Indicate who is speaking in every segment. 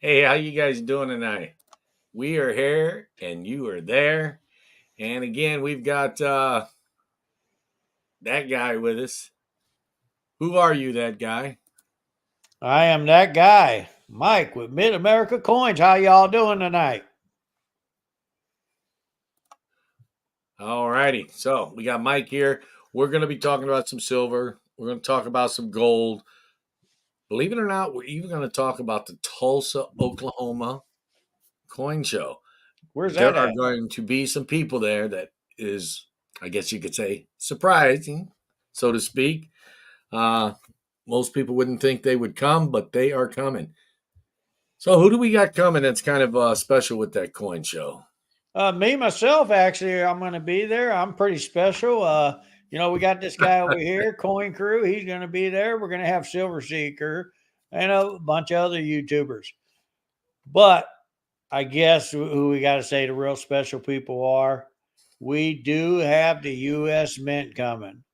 Speaker 1: Hey, how you guys doing tonight? We are here and you are there. And again, we've got that guy with us. Who are you, that guy?
Speaker 2: I am that guy, Mike with Mid America Coins. How y'all doing tonight?
Speaker 1: All righty. So we got Mike here. We're going to be talking about some silver. We're going to talk about some gold. Believe it or not, we're even going to talk about the Tulsa, Oklahoma coin show.
Speaker 2: Where's
Speaker 1: There
Speaker 2: that
Speaker 1: are
Speaker 2: at?
Speaker 1: going to be some people there that is, I guess you could say, surprising, so to speak. Uh, Most people wouldn't think they would come, but they are coming. So, who do we got coming that's kind of special with that coin show?
Speaker 2: Me myself, actually, I'm going to be there. I'm pretty special. We got this guy over here, Coin Crew. He's going to be there. We're going to have Silver Seeker and a bunch of other YouTubers. But I guess who we got to say the real special people are. We do have the U.S. Mint coming.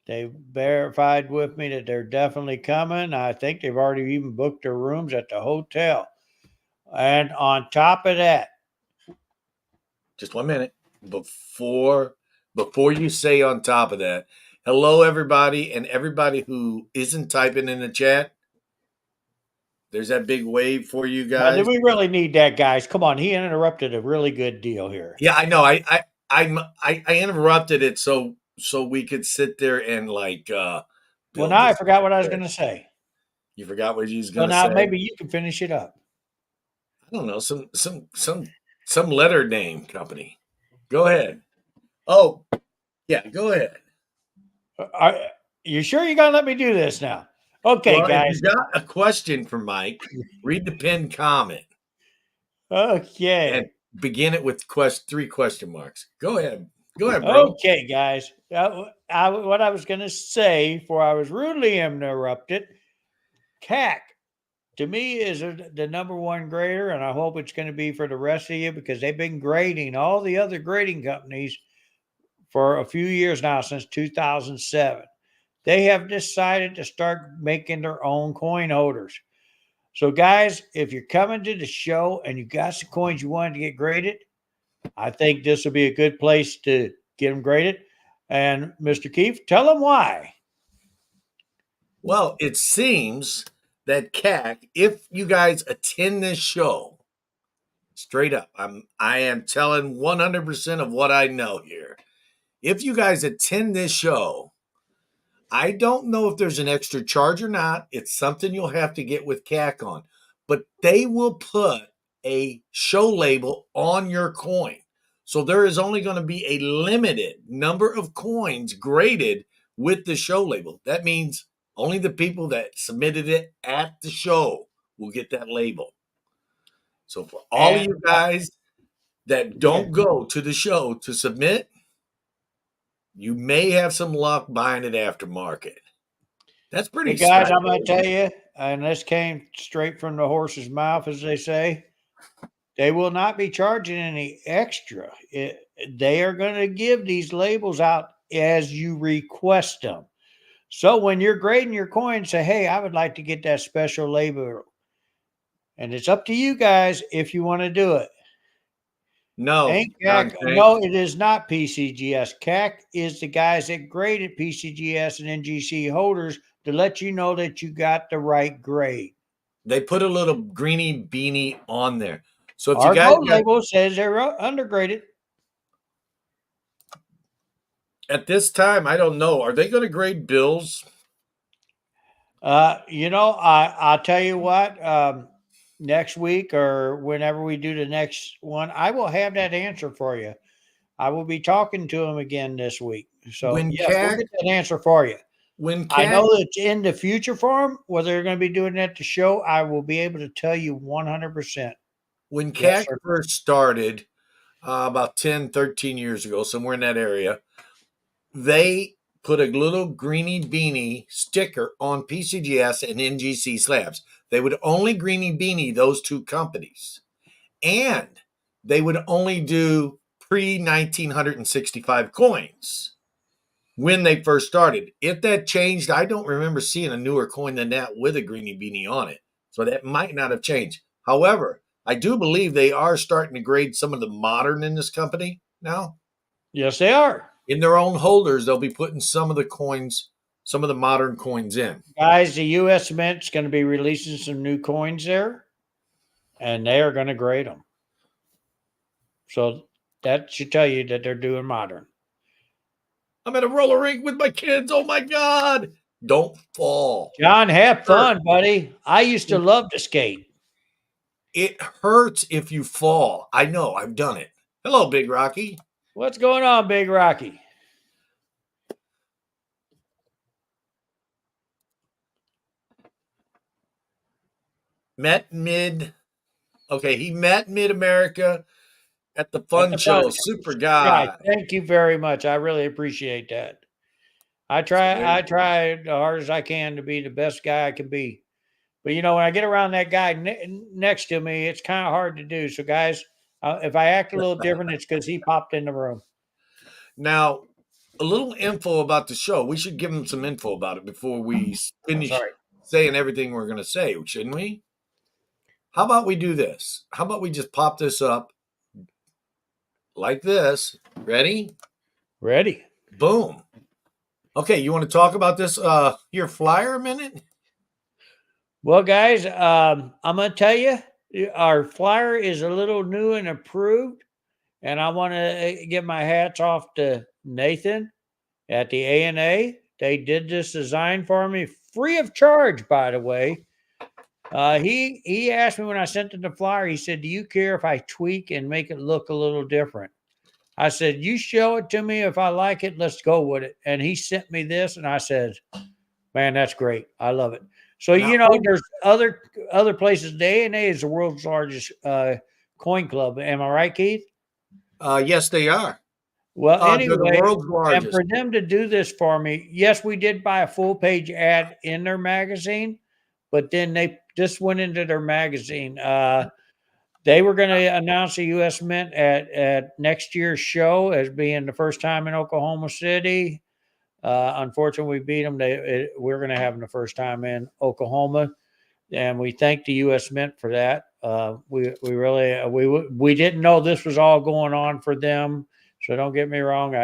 Speaker 2: They verified with me that they're definitely coming. I think they've already even booked their rooms at the hotel. And on top of that,
Speaker 1: Just 1 minute before you say on top of that. Hello, everybody, and everybody who isn't typing in the chat. There's that big wave for you
Speaker 2: do
Speaker 1: guys.
Speaker 2: we really need that, guys? Come on, he interrupted a really good deal here.
Speaker 1: Yeah, I know. I interrupted it so we could sit there and
Speaker 2: Well,
Speaker 1: build
Speaker 2: now I
Speaker 1: this.
Speaker 2: forgot what I was going to say.
Speaker 1: You forgot what you was
Speaker 2: So
Speaker 1: gonna
Speaker 2: now
Speaker 1: say.
Speaker 2: maybe you can finish it up.
Speaker 1: I don't know, some letter name company. Go ahead. Oh, yeah, go ahead.
Speaker 2: Are you sure you're going to let me do this now? Okay,
Speaker 1: Well, if
Speaker 2: guys.
Speaker 1: you got a question for Mike, read the pinned comment and
Speaker 2: Okay.
Speaker 1: begin it with three question marks. Go ahead. Go ahead, bro.
Speaker 2: Okay, guys. What I was going to say before I was rudely interrupted, CAC to me is the number one grader, and I hope it's going to be for the rest of you because they've been grading all the other grading companies for a few years now since 2007. They have decided to start making their own coin holders. So, guys, if you're coming to the show and you got some coins you wanted to get graded, I think this will be a good place to get them graded. And Mr. Keefe, tell them why.
Speaker 1: Well, it seems that CAC, if you guys attend this show, straight up, I am telling 100% of what I know here. If you guys attend this show, I don't know if there's an extra charge or not. It's something you'll have to get with CAC on, but they will put a show label on your coin. So there is only going to be a limited number of coins graded with the show label. That means only the people that submitted it at the show will get that label. So for all of
Speaker 2: And
Speaker 1: you guys that
Speaker 2: yeah,
Speaker 1: don't go to the show to submit, you may have some luck buying it aftermarket. That's pretty
Speaker 2: hey guys, I'm
Speaker 1: special.
Speaker 2: going to tell you, and this came straight from the horse's mouth, as they say. They will not be charging any extra. They are going to give these labels out as you request them. So when you're grading your coin, say, hey, I would like to get that special label. And it's up to you guys if you want to do it.
Speaker 1: No,
Speaker 2: Ain't
Speaker 1: John
Speaker 2: CAC?
Speaker 1: Tank.
Speaker 2: No, it is not PCGS. CAC is the guys that graded PCGS and NGC holders to let you know that you got the right grade.
Speaker 1: They put a little greeny beanie on there. So if you
Speaker 2: Our
Speaker 1: guys
Speaker 2: gold
Speaker 1: got
Speaker 2: label says they're undergraded.
Speaker 1: at this time, I don't know. Are they going to grade bills?
Speaker 2: I'll tell you what. Next week or whenever we do the next one, I will have that answer for you. I will be talking to him again this week. So
Speaker 1: When
Speaker 2: yes, we'll
Speaker 1: CAC
Speaker 2: get that answer for you.
Speaker 1: when
Speaker 2: I
Speaker 1: CAC
Speaker 2: know that it's in the future for them. Whether they're going to be doing it at the show, I will be able to tell you 100%.
Speaker 1: when
Speaker 2: Yes,
Speaker 1: CAC
Speaker 2: sir.
Speaker 1: first started about 10, 13 years ago, somewhere in that area, they put a little greeny beanie sticker on PCGS and NGC slabs. They would only greeny beanie those two companies. And they would only do pre 1965 coins when they first started. If that changed, I don't remember seeing a newer coin than that with a greeny beanie on it. So that might not have changed. However, I do believe they are starting to grade some of the modern in this company now.
Speaker 2: Yes, they are.
Speaker 1: In their own holders, they'll be putting some of the coins, some of the modern coins in.
Speaker 2: Guys, the U.S. Mint's going to be releasing some new coins there, and they are going to grade them. So that should tell you that they're doing modern.
Speaker 1: I'm at a roller rink with my kids. Oh my God. Don't fall.
Speaker 2: John, have fun, buddy. I used to love to skate.
Speaker 1: It hurts if you fall. I know, I've done it. Hello, Big Rocky.
Speaker 2: What's going on, Big Rocky?
Speaker 1: He met Mid America at the fun show. Super
Speaker 2: Right.
Speaker 1: guy.
Speaker 2: Thank you very much. I really appreciate that. I try the hard as I can to be the best guy I can be. But when I get around that guy next to me, it's kind of hard to do. So, guys, if I act a little different, it's because he popped in the room.
Speaker 1: Now, a little info about the show. We should give them some info about it before we finish saying everything we're going to say, shouldn't we? How about we do this? How about we just pop this up like this? Ready?
Speaker 2: Ready.
Speaker 1: Boom. Okay, you want to talk about this your flyer a minute?
Speaker 2: Well, guys, I'm going to tell you, our flyer is a little new and improved. And I want to give my hats off to Nathan at the A&A. They did this design for me free of charge, by the way. He asked me when I sent him the flyer, he said, "Do you care if I tweak and make it look a little different?" I said, "You show it to me. If I like it, let's go with it." And he sent me this, and I said, "Man, that's great. I love it." So, there's other places. The A&A is the world's largest coin club. Am I right, Keith?
Speaker 1: Yes, they are.
Speaker 2: Well,
Speaker 1: They're the
Speaker 2: anyway,
Speaker 1: world's
Speaker 2: and
Speaker 1: largest.
Speaker 2: for them to do this for me, yes, we did buy a full page ad in their magazine, but then they just went into their magazine. They were going to announce the U.S. Mint at next year's show as being the first time in Oklahoma City. Unfortunately, we beat them. We're going to have them the first time in Oklahoma, and we thank the U.S. Mint for that. We didn't know this was all going on for them. So don't get me wrong.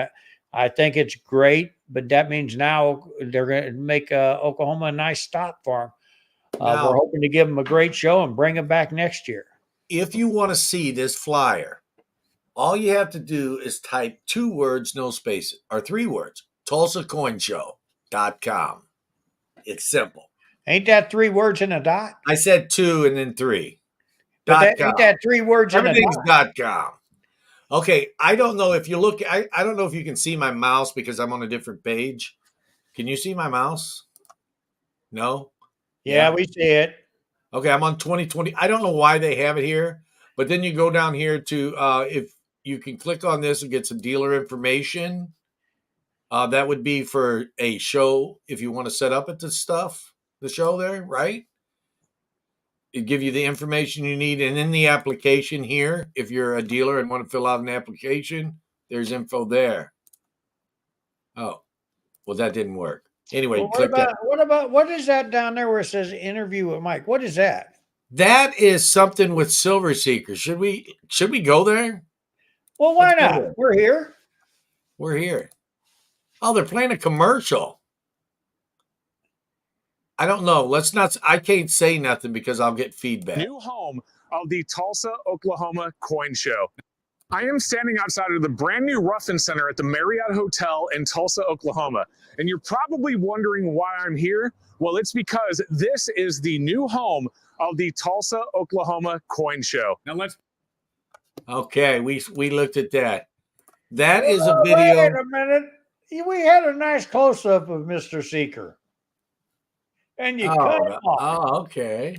Speaker 2: I think it's great, but that means now they're going to make Oklahoma a nice stop for them. We're hoping to give them a great show and bring them back next year.
Speaker 1: If you want to see this flyer, all you have to do is type 2 words, no spaces, or 3 words, TulsaCoinshow.com. It's simple.
Speaker 2: Ain't that 3 words in a dot?
Speaker 1: I said 2 and then 3.
Speaker 2: But ain't that 3 words in a dot?
Speaker 1: .com. Okay, I don't know if you look. I don't know if you can see my mouse because I'm on a different page. Can you see my mouse? No?
Speaker 2: Yeah, we see it.
Speaker 1: Okay, I'm on 2020. I don't know why they have it here, but then you go down here to if you can click on this and get some dealer information. That would be for a show if you want to set up the show there, right? It'd give you the information you need. And in the application here, if you're a dealer and want to fill out an application, there's info there. Oh, well, that didn't work. Anyway,
Speaker 2: what is that down there where it says interview with Mike? What is that?
Speaker 1: That is something with Silver Seekers. Should we go there?
Speaker 2: Well, why not? We're here.
Speaker 1: We're here. Oh, they're playing a commercial. I don't know. I can't say nothing because I'll get feedback.
Speaker 3: New home of the Tulsa, Oklahoma Coin Show. I am standing outside of the brand new Ruffin Center at the Marriott Hotel in Tulsa, Oklahoma. And you're probably wondering why I'm here. Well, it's because this is the new home of the Tulsa, Oklahoma Coin Show. Now let's.
Speaker 1: Okay, we looked at that. That is a video.
Speaker 2: Wait a minute. We had a nice close-up of Mr. Seeker. And you cut him off.
Speaker 1: Oh, okay.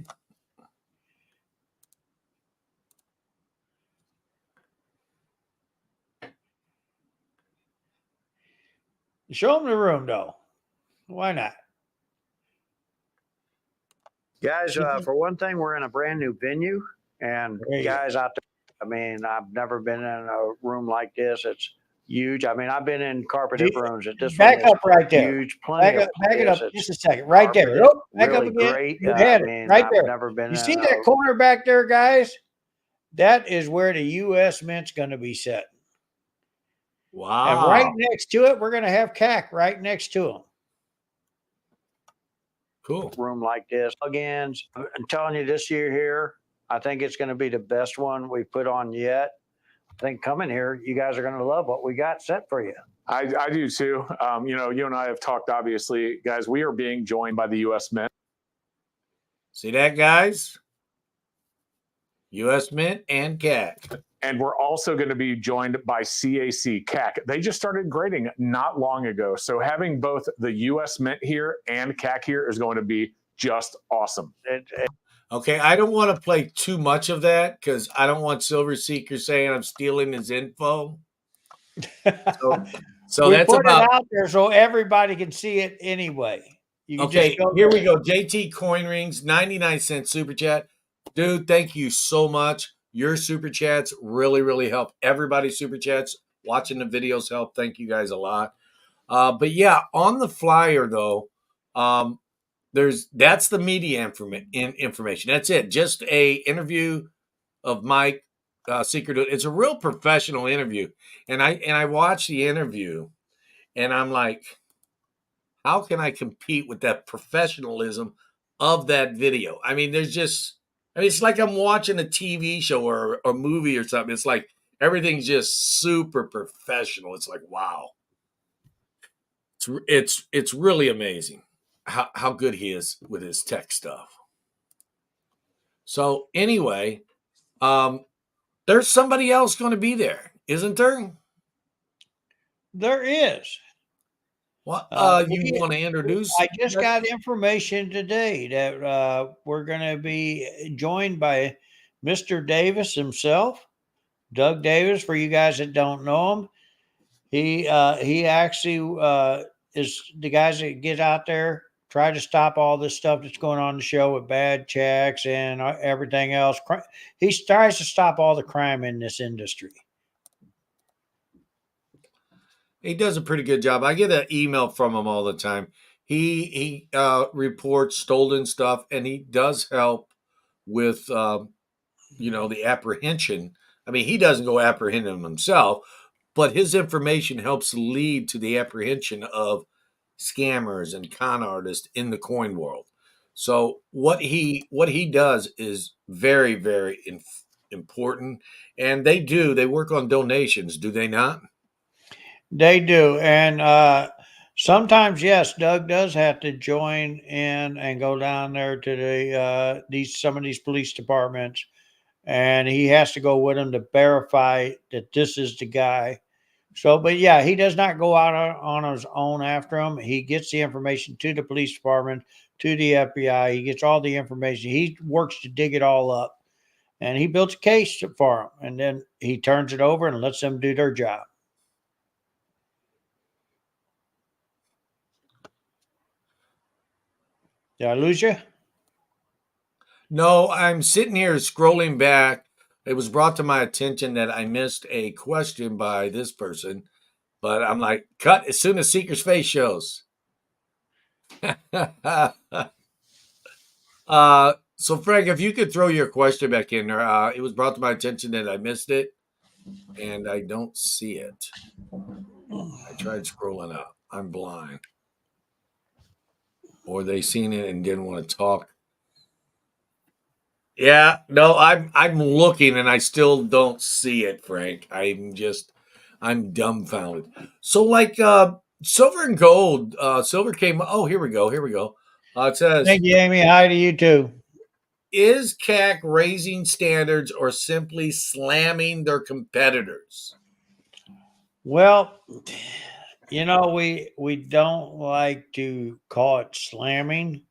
Speaker 2: Show them the room, though. Why not?
Speaker 4: Guys, for one thing, we're in a brand new venue. And guys out there, I mean, I've never been in a room like this. It's huge. I mean, I've been in carpeted rooms. This
Speaker 2: Back
Speaker 4: one is
Speaker 2: up right there.
Speaker 4: huge. Plenty of
Speaker 2: Back it up
Speaker 4: space.
Speaker 2: just
Speaker 4: It's
Speaker 2: a second. Right there.
Speaker 4: carpeted,
Speaker 2: Oh, back up
Speaker 4: really
Speaker 2: again.
Speaker 4: great.
Speaker 2: You
Speaker 4: I
Speaker 2: had it
Speaker 4: mean,
Speaker 2: right
Speaker 4: I've
Speaker 2: there.
Speaker 4: never been
Speaker 2: You
Speaker 4: in
Speaker 2: see
Speaker 4: a
Speaker 2: that corner back there, guys? That is where the U.S. Mint's going to be set. And right
Speaker 1: Wow.
Speaker 2: next to it, we're going to have CAC right next to them.
Speaker 1: Cool.
Speaker 4: room like this. Plugins. I'm telling you, this year here, I think it's going to be the best one we've put on yet. I think coming here, you guys are going to love what we got set for you.
Speaker 3: I do too. You and I have talked, obviously, guys, we are being joined by the U.S. Mint.
Speaker 1: See that, guys? U.S. Mint and CAC.
Speaker 3: And we're also going to be joined by CAC. They just started grading not long ago. So having both the U.S. Mint here and CAC here is going to be just awesome.
Speaker 1: Okay, I don't want to play too much of that because I don't want Silver Seeker saying I'm stealing his info. So
Speaker 2: we
Speaker 1: that's
Speaker 2: put
Speaker 1: about
Speaker 2: it out there so everybody can see it anyway. You can
Speaker 1: okay.
Speaker 2: just go
Speaker 1: Here
Speaker 2: there.
Speaker 1: we go. JT Coin Rings, 99-cent super chat. Dude, thank you so much. Your super chats really, really help. Everybody's super chats, watching the videos help. Thank you guys a lot. But yeah, on the flyer though, that's the media information. That's it. Just a interview of Mike Secret. It's a real professional interview, and I watched the interview, and I'm like, how can I compete with that professionalism of that video? I mean, it's like I'm watching a TV show or a movie or something. It's like everything's just super professional. It's like, wow. It's really amazing how good he is with his tech stuff. So anyway, there's somebody else going to be there, isn't there?
Speaker 2: There is.
Speaker 1: What you want to introduce?
Speaker 2: I just got information today that we're going to be joined by Mr. Davis himself, Doug Davis. For you guys that don't know him, he actually is the guys that get out there try to stop all this stuff that's going on in the show with bad checks and everything else. He tries to stop all the crime in this industry.
Speaker 1: He does a pretty good job. I get an email from him all the time. He reports stolen stuff, and he does help with the apprehension. I mean, he doesn't go apprehend them himself, but his information helps lead to the apprehension of scammers and con artists in the coin world. So what he does is very, very important, and they work on donations, do they not?
Speaker 2: They do. And sometimes, yes, Doug does have to join in and go down there to some of these police departments, and he has to go with them to verify that this is the guy. So, but yeah, he does not go out on his own after them. He gets the information to the police department, to the FBI. He gets all the information. He works to dig it all up, and he builds a case for them, and then he turns it over and lets them do their job. Did I lose you?
Speaker 1: No, I'm sitting here scrolling back. It was brought to my attention that I missed a question by this person, but I'm like, cut as soon as Seeker's face shows. So Frank, if you could throw your question back in there, it was brought to my attention that I missed it, and I don't see it. I tried scrolling up. I'm blind, or they seen it and didn't want to talk. Yeah, no, I'm looking and I still don't see it, Frank. I'm dumbfounded. So like silver and gold, silver came here we go. Here we go. It says,
Speaker 2: Thank you, Amy. Hi to you too.
Speaker 1: is CAC raising standards or simply slamming their competitors?
Speaker 2: Well, we don't like to call it slamming.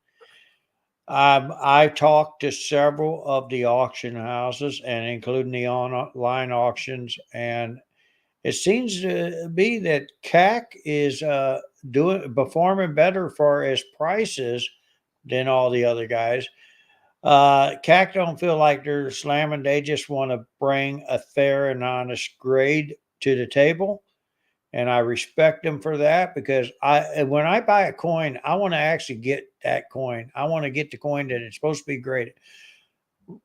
Speaker 2: I talked to several of the auction houses, and including the online auctions, and it seems to be that CAC is performing better for its prices than all the other guys. CAC don't feel like they're slamming; they just want to bring a fair and honest grade to the table. and I respect them for that because when I buy a coin, I want to actually get that coin. I want to get the coin that it's supposed to be graded.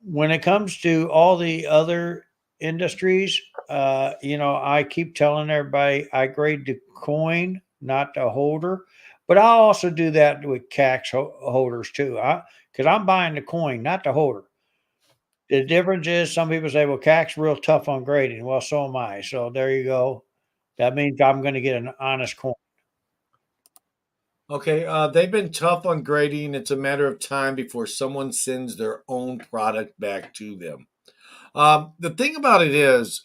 Speaker 2: When it comes to all the other industries, I keep telling everybody I grade the coin, not the holder. But I also do that with CAX holders too. Because I'm buying the coin, not the holder. The difference is some people say, well, CAC's real tough on grading. Well, so am I. So there you go. That means I'm going to get an honest coin.
Speaker 1: Okay, they've been tough on grading. It's a matter of time before someone sends their own product back to them. The thing about it is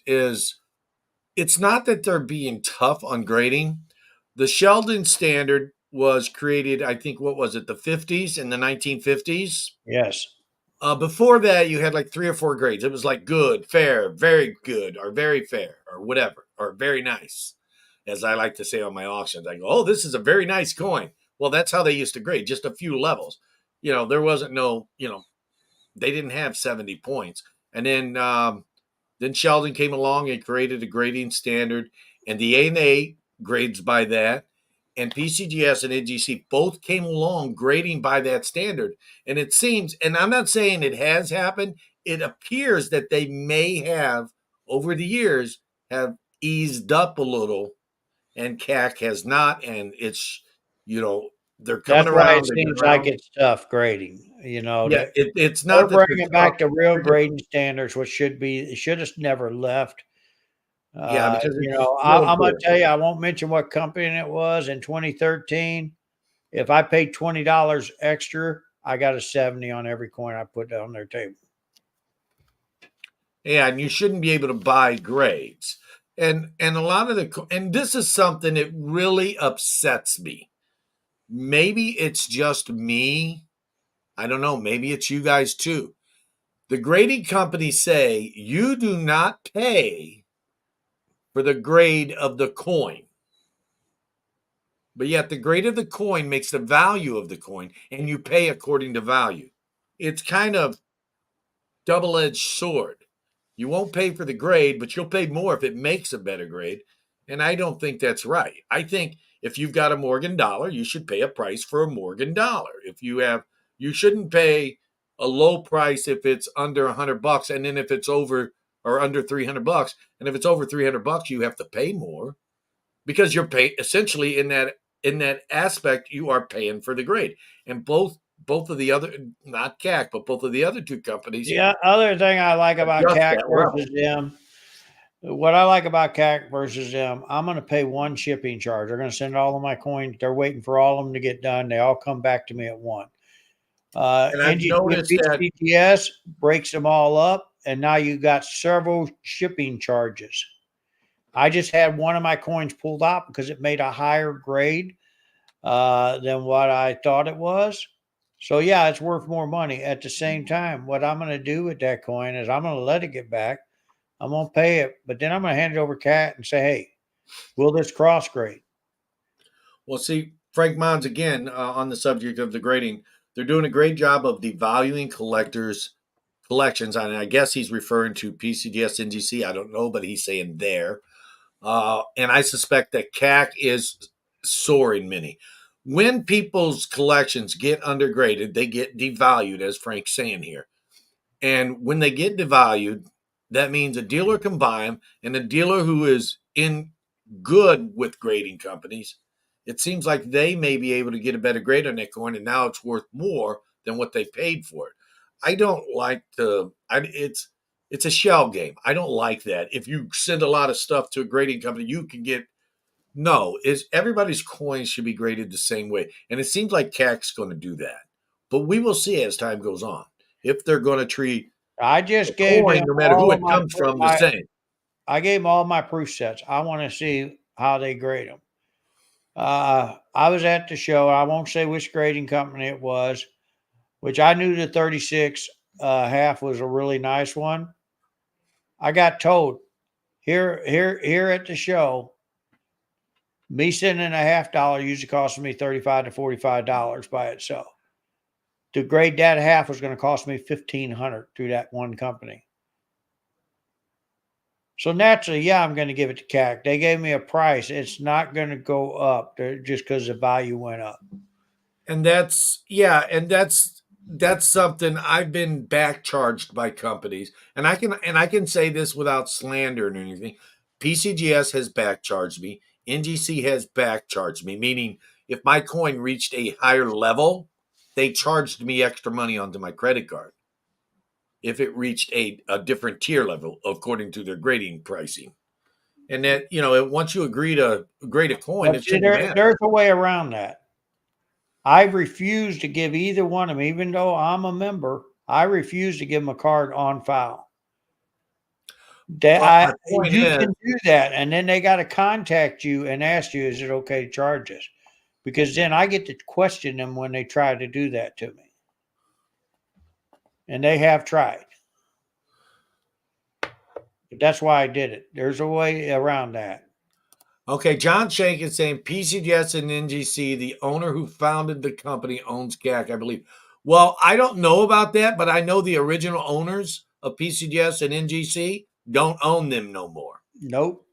Speaker 1: it's not that they're being tough on grading. The Sheldon standard was created, I think, what was it, the 50s and the 1950s?
Speaker 2: Yes.
Speaker 1: Before that, you had like 3 or 4 grades. It was like good, fair, very good, or very fair, or whatever, or very nice, as I like to say on my auctions. I go, oh, this is a very nice coin. Well, that's how they used to grade, just a few levels. There wasn't no, they didn't have 70 points. And then Sheldon came along and created a grading standard, and the ANA grades by that, and PCGS and NGC both came along grading by that standard. And it seems, and I'm not saying it has happened, it appears that they may have, over the years, have eased up a little, and CAC has not, and it's, they're coming
Speaker 2: That's why it
Speaker 1: around, they've been
Speaker 2: seems like
Speaker 1: around.
Speaker 2: it's tough grading.
Speaker 1: Yeah, it's
Speaker 2: They're
Speaker 1: not that they're
Speaker 2: bringing
Speaker 1: tough.
Speaker 2: back the real
Speaker 1: They're just,
Speaker 2: grading standards, which should have never left.
Speaker 1: yeah, because it's real
Speaker 2: I'm going to
Speaker 1: important.
Speaker 2: tell you, I won't mention what company it was in 2013. If I paid $20 extra, I got a 70 on every coin I put on their table.
Speaker 1: Yeah, and you shouldn't be able to buy grades. And a lot of and this is something that really upsets me. Maybe it's just me. I don't know. Maybe it's you guys too. The grading companies say you do not pay for the grade of the coin. But yet the grade of the coin makes the value of the coin, and you pay according to value. It's kind of double-edged sword. You won't pay for the grade, but you'll pay more if it makes a better grade. And I don't think that's right. I think if you've got a Morgan dollar, you should pay a price for a Morgan dollar. You shouldn't pay a low price if it's under $100, and then if it's over or under $300, and if it's over $300, you have to pay more because you're paying essentially in that aspect. You are paying for the grade, and both of the other, not CAC, but both of the other two companies
Speaker 2: The other thing I like about
Speaker 1: adjust
Speaker 2: CAC
Speaker 1: that
Speaker 2: versus
Speaker 1: level.
Speaker 2: them, what I like about CAC versus them, I'm going to pay one shipping charge. They're going to send all of my coins. They're waiting for all of them to get done. They all come back to me at one.
Speaker 1: And I've
Speaker 2: NGC and
Speaker 1: noticed that,
Speaker 2: PCGS breaks them all up, and now you got several shipping charges. I just had one of my coins pulled out because it made a higher grade than what I thought it was. So yeah, it's worth more money. At the same time, what I'm going to do with that coin is I'm going to let it get back. I'm going to pay it, but then I'm going to hand it over to Cat and say, hey, will this cross grade?
Speaker 1: well, see, Frank Mons, again, on the subject of the grading, they're doing a great job of devaluing collectors' collections. And I guess he's referring to PCDS NGC. I don't know, but he's saying there. And I suspect that CAC is soaring many. When people's collections get undergraded, they get devalued, as Frank's saying here. And when they get devalued, that means a dealer can buy them, and a dealer who is in good with grading companies, it seems like they may be able to get a better grade on that coin, and now it's worth more than what they paid for it. I don't like it's a shell game. I don't like that. If you send a lot of stuff to a grading company, you can get no. Is everybody's coins should be graded the same way, and it seems like CAC's going to do that. But we will see as time goes on if they're going to treat
Speaker 2: I
Speaker 1: the
Speaker 2: just gave
Speaker 1: coin,
Speaker 2: them
Speaker 1: no matter who
Speaker 2: all of
Speaker 1: it comes from, the same.
Speaker 2: I gave them all my proof sets. I want to see how they grade them. I was at the show. I won't say which grading company it was, which I knew the 36 half was a really nice one. I got told here at the show, me sending a $50 usually costs me $35 to $45 by itself. To grade that half was going to cost me $1,500 through that one company. So naturally, yeah, I'm going to give it to CAC. They gave me a price. It's not going to go up just because the value went up.
Speaker 1: And that's something I've been back charged by companies. And I can say this without slander or anything. PCGS has back charged me. NGC has back charged me, meaning if my coin reached a higher level, they charged me extra money onto my credit card. If it reached a different tier level according to their grading pricing. And that, once you agree to grade a coin,
Speaker 2: But
Speaker 1: it
Speaker 2: see,
Speaker 1: shouldn't matter.
Speaker 2: there's a way around that. I refuse to give either one of them, even though I'm a member. I refuse to give them a card on file.
Speaker 1: Well, my point
Speaker 2: You
Speaker 1: is,
Speaker 2: can do that, and then they got to contact you and ask you, "Is it okay to charge us?" Because then I get to question them when they try to do that to me, and they have tried. But that's why I did it. There's a way around that.
Speaker 1: okay, John Shank is saying PCGS and NGC, the owner who founded the company owns CAC, I believe. Well, I don't know about that, but I know the original owners of PCGS and NGC don't own them no more.
Speaker 2: Nope.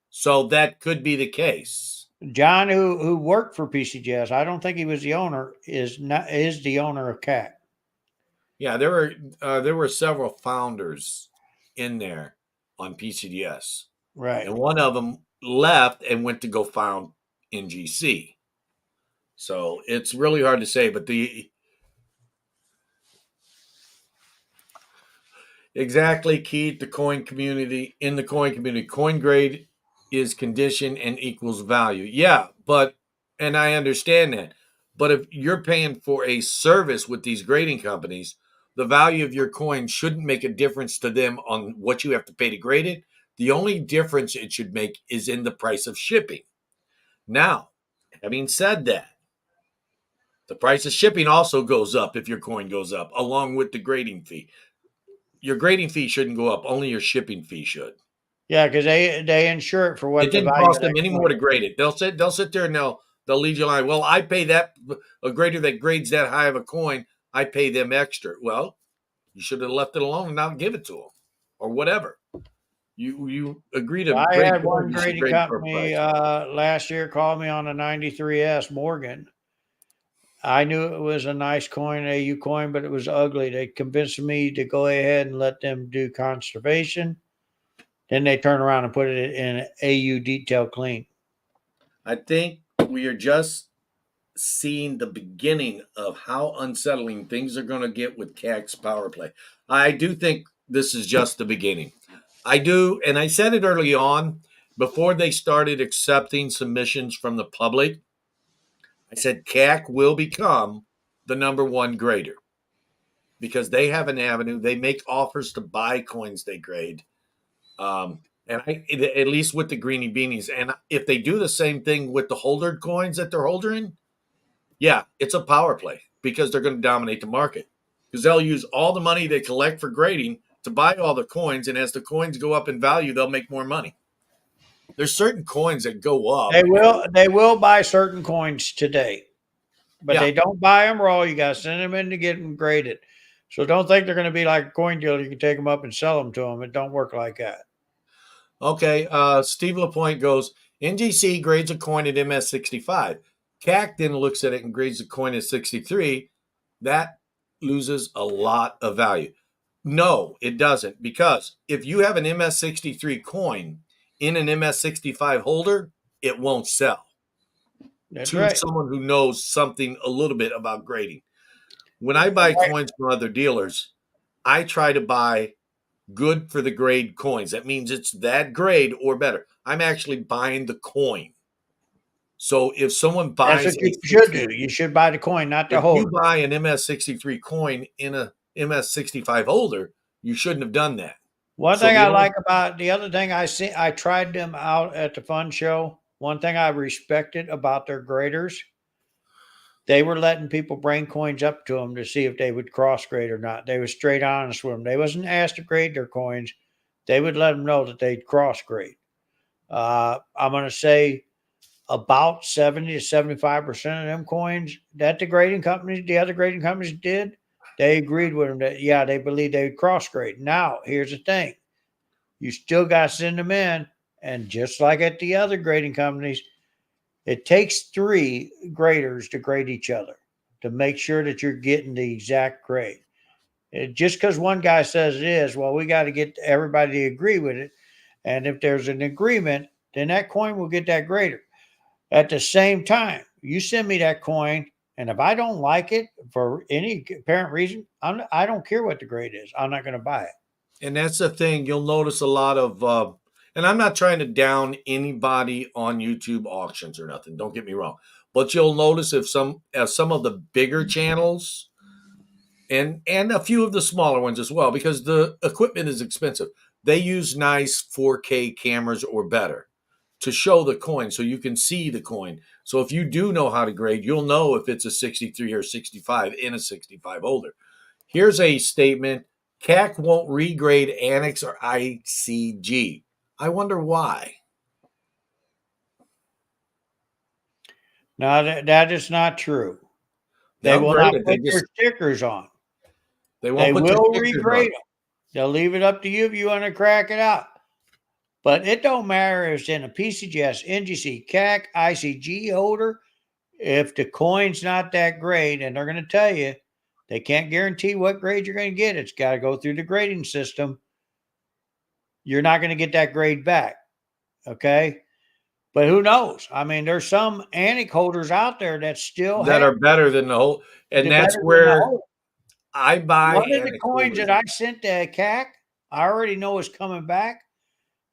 Speaker 1: So that could be the case.
Speaker 2: John, who worked for PCGS, I don't think he was the owner. Is the owner of CAC.
Speaker 1: Yeah, there were several founders in there on PCDS,
Speaker 2: Right.
Speaker 1: and one of them left and went to go found NGC. So it's really hard to say, but exactly key to coin community in the coin community, coin grade is condition and equals value. Yeah, and I understand that. But if you're paying for a service with these grading companies, the value of your coin shouldn't make a difference to them on what you have to pay to grade it. The only difference it should make is in the price of shipping. Now, having said that, the price of shipping also goes up if your coin goes up, along with the grading fee. Your grading fee shouldn't go up, only your shipping fee should.
Speaker 2: Yeah, because they insure it for what
Speaker 1: It
Speaker 2: the
Speaker 1: didn't
Speaker 2: value
Speaker 1: cost
Speaker 2: of
Speaker 1: them
Speaker 2: that
Speaker 1: any
Speaker 2: coin
Speaker 1: more to
Speaker 2: is.
Speaker 1: grade it. They'll sit there and they'll lead you line. Well, I pay that a grader that grades that high of a coin. I pay them extra. Well, you should have left it alone and not give it to them, or whatever. You agree to
Speaker 2: I
Speaker 1: grade
Speaker 2: had
Speaker 1: coin.
Speaker 2: one
Speaker 1: You should
Speaker 2: grading
Speaker 1: grade for a
Speaker 2: company
Speaker 1: price.
Speaker 2: last year call me on a 93S Morgan. I knew it was a nice coin, AU coin, but it was ugly. They convinced me to go ahead and let them do conservation. Then they turn around and put it in AU detail clean.
Speaker 1: I think we are just seeing the beginning of how unsettling things are going to get with CAC's power play. I do think this is just the beginning. I do, and I said it early on before they started accepting submissions from the public. I said CAC will become the number one grader because they have an avenue. They make offers to buy coins they grade. At least with the greenie beanies. And if they do the same thing with the holdered coins that they're holding, yeah, it's a power play because they're going to dominate the market because they'll use all the money they collect for grading to buy all the coins. And as the coins go up in value, they'll make more money. There's certain coins that go up.
Speaker 2: They will buy certain coins today, but
Speaker 1: Yeah.
Speaker 2: they don't buy them raw. You got to send them in to get them graded. So don't think they're going to be like a coin dealer. You can take them up and sell them to them. It don't work like that.
Speaker 1: Okay. Steve Lapointe goes, NGC grades a coin at MS65. CAC then looks at it and grades a coin at 63. That loses a lot of value. No, it doesn't. Because if you have an MS63 coin in an MS65 holder, it won't sell
Speaker 2: That's
Speaker 1: to
Speaker 2: right.
Speaker 1: someone who knows something a little bit about grading. When I buy coins from other dealers, I try to buy good for the grade coins. That means it's that grade or better. I'm actually buying the coin. So if someone
Speaker 2: That's
Speaker 1: buys
Speaker 2: what you should do. You should buy the coin, not the
Speaker 1: if you
Speaker 2: holder.
Speaker 1: buy an MS63 coin in a MS65 holder, you shouldn't have done that.
Speaker 2: One
Speaker 1: So
Speaker 2: thing
Speaker 1: the
Speaker 2: I
Speaker 1: only-
Speaker 2: like about the other thing I tried them out at the fun show. One thing I respected about their graders, they were letting people bring coins up to them to see if they would cross grade or not. They were straight honest with them. They wasn't asked to grade their coins. They would let them know that they'd cross grade. I'm going to say about 70 to 75% of them coins that the other grading companies did, they agreed with them that, yeah, they believed they would cross grade. Now, here's the thing. you still got to send them in. And just like at the other grading companies, it takes 3 graders to grade each other to make sure that you're getting the exact grade. Just because one guy says it is, well, we got to get everybody to agree with it. And if there's an agreement, then that coin will get that grader. At the same time, you send me that coin, and if I don't like it for any apparent reason, I don't care what the grade is. I'm not going to buy it.
Speaker 1: And that's the thing. You'll notice a lot of, and I'm not trying to down anybody on YouTube auctions or nothing. Don't get me wrong, but you'll notice if some of the bigger channels and a few of the smaller ones as well, because the equipment is expensive. They use nice 4K cameras or better to show the coin so you can see the coin. So if you do know how to grade, you'll know if it's a 63 or 65 in a 65 holder. Here's a statement. CAC won't regrade Annex or ICG. I wonder why.
Speaker 2: Now, that is not true. They
Speaker 1: They'll
Speaker 2: will
Speaker 1: grade
Speaker 2: not
Speaker 1: it. They
Speaker 2: put their
Speaker 1: just
Speaker 2: stickers on.
Speaker 1: they
Speaker 2: They
Speaker 1: won't put their
Speaker 2: will
Speaker 1: stickers
Speaker 2: regrade
Speaker 1: on.
Speaker 2: them. They'll leave it up to you if you want to crack it out. But it don't matter if it's in a PCGS, NGC, CAC, ICG holder. If the coin's not that great, and they're going to tell you, they can't guarantee what grade you're going to get. It's got to go through the grading system. You're not going to get that grade back. Okay. But who knows? I mean, there's some annex holders out there that still
Speaker 1: That
Speaker 2: have
Speaker 1: are better than the whole, and
Speaker 2: the
Speaker 1: that's
Speaker 2: better than the
Speaker 1: where
Speaker 2: holder.
Speaker 1: I buy
Speaker 2: One of the
Speaker 1: Annex
Speaker 2: coins
Speaker 1: holders.
Speaker 2: that I sent to CAC, I already know is coming back.